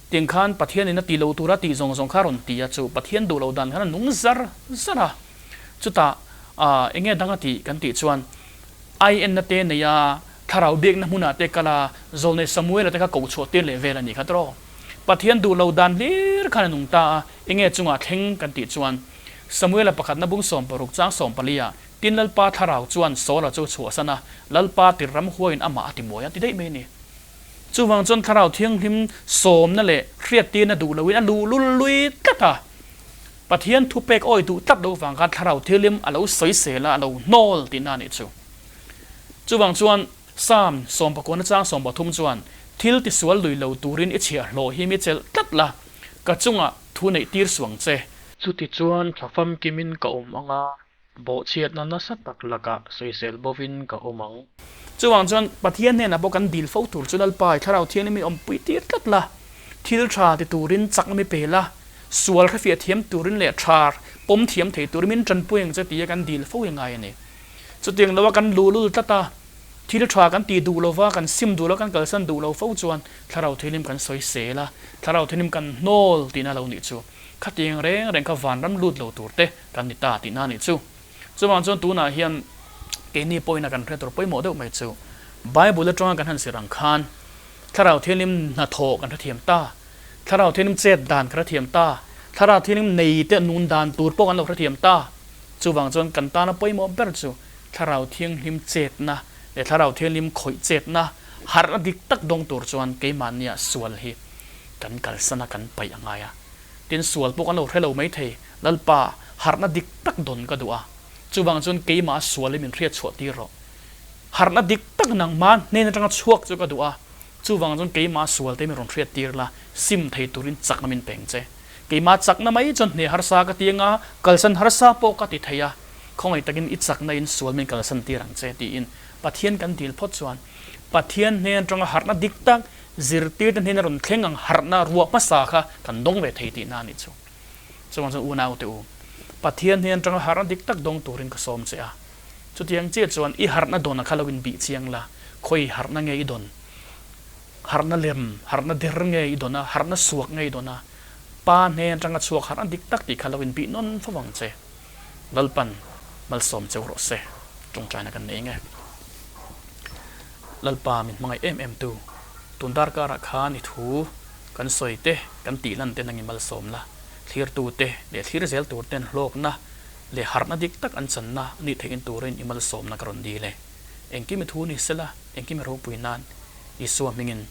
เตียงขันปัทยานินตีเลวตัวระตีซงคารอนตีจู่ปัทยานดูเลวดันขันนุ่งซาระจุดตาเองดังตีกันตีจวนไอเอ็นเตเนียถ้าเราเด็กน้ำมุนาเตกลาโซนในสมุยเราเตกากูชัวเตเลเวลนี่ครับตรอปัทยันดูเราดันเลี้ยขันนุ่งตาเองจุงอาเข่งกันติจวนสมุยเราประคัดนับบุ้งสอมปรุกจ้างสอมปลียตินลัลปาถ้าเราจวนโซเราจูชัวสนะลัลปาติรำหัวอินอามาติมวยติได้ไหมนี่จูวังจนถ้าเราเที่ยงทิมสอมนั่นแหละเครียดตีนดูเราวินดูลุยตัดปัทยันทุเปกอ้อยดูตัดดูฟังกันถ้าเราเที่ยลิมเราสวยเสียละเราโนลตินานี่จูวังจวนสามสอมปะกวนจ้างสอมปทุมจวนทิลติสวลลุยเราตูรินอิเชียโลฮิมิเจลตัดละกระจุงอ่ะทุนในตีร์สวงเจจุดที่จวนขับฟัมกิมินกับอมังอ่ะโบเชียดนั้นน่ะสัตตักละกะสวยเซลบวินกับอมังจวนจวนปะเทียนเนี่ยนะบอกกันดีลฟูตูจุดนัลปายถ้าเราเทียนนี่มีอมปุยตีร์ตัดละทิลชาติตูรินจักไม่เปละสวลขฟีเทียมตูรินเละชาร์ปมเทียมเถตูริมินจันปุยยังจะตีกันดีลฟูยังไงเนี่ยจุดเดียงแล้วว่ากันลุตัดตาที่เราทรากันตีดูเราว่ากันซิมดูแล้วกันเกิดสันดูเราฟูจวนถ้าเราเทนิมกันสวยเสละถ้าเราเทนิมกันโนลตีน่าเราหนิจูขัดยังเร่งกับวันรำลุดเราตัวเตะกันนิตาตีน่าหนิจูจวนจนตัวน่าเฮียนเกนี่ปอยนักกันเพื่อตัวปอยโมเดลไม่จูไบเบิลตรงกันหันสิรังคานถ้าเราเทนิมนาโถกันเทียมตาถ้าเราเทนิมเจ็ดด่านกระเทียมตาถ้าเราเทนิมในเตนูนด่านตัวปกันเรากระเทียมตาจวนจนกันตาน่ะปอยโมเบลจูถ้าเราเทียงนิมเจ็ดนะแต่ถ้าเราเที่ยวลิมข่อยเจ็ดนะหาร์ดิกตักดงตัวจวนเกมันเนี่ยสวลฮีกันกัลสนะกันไปยังไงอ่ะดินสวลพวกเราเทเราไม่เทลัลป่าหาร์ดิกตักดนก็ดูอ่ะจูบังจนเกมาสวลเลยมันเรียดชวดที่รอหาร์ดิกตักนังมันเนี่ยจังชวกจูก็ดูอ่ะจูบังจนเกมาสวลเต็มมันเรียดที่ละซิมเทตุรินจักน้ำมันเป่งเจเกมาจักน้ำไม่จนเนี่ยฮาร์ซากตีงอ่ะกัลสันฮาร์ซาโปกติเทียคงไอ้ตะกินอิจักในอินสวลมันกัลสันตีรังเจตีอินปัทเทียนกันดีลพอจวนปัทเทียนเนี่ยตรงหาร์นาดิกตักจิรตีนเนี่ยรุนเข่งหาร์นารัวมาสาค่ะกันดงเวทีตีนานิจูจวนจนอูนาวเตอูปัทเทียนเนี่ยตรงหาร์นาดิกตักดงตัวรินก็สมเสียจุดยังเจี๊ยจวนอีหาร์นาโดนข้าลวินบีเชียงละคอยหาร์นาเงยดน harna lem harna der nge idona harna suak nge idona pa ne tanga suak har an dik tak ti khalawin bi non fawang che lalpan malsom che ro se tung chana kan ne nge lalpa min mangai mm2 tundar ka ra kha ni thu kan soite kan ti lan te nangi malsom la thlir tu te le thlir zel tur ten hlok na le harna dik tak an chan na ni thein turin imal som na karon di le engki mi thu ni sela engki mi ro puinan isua mingin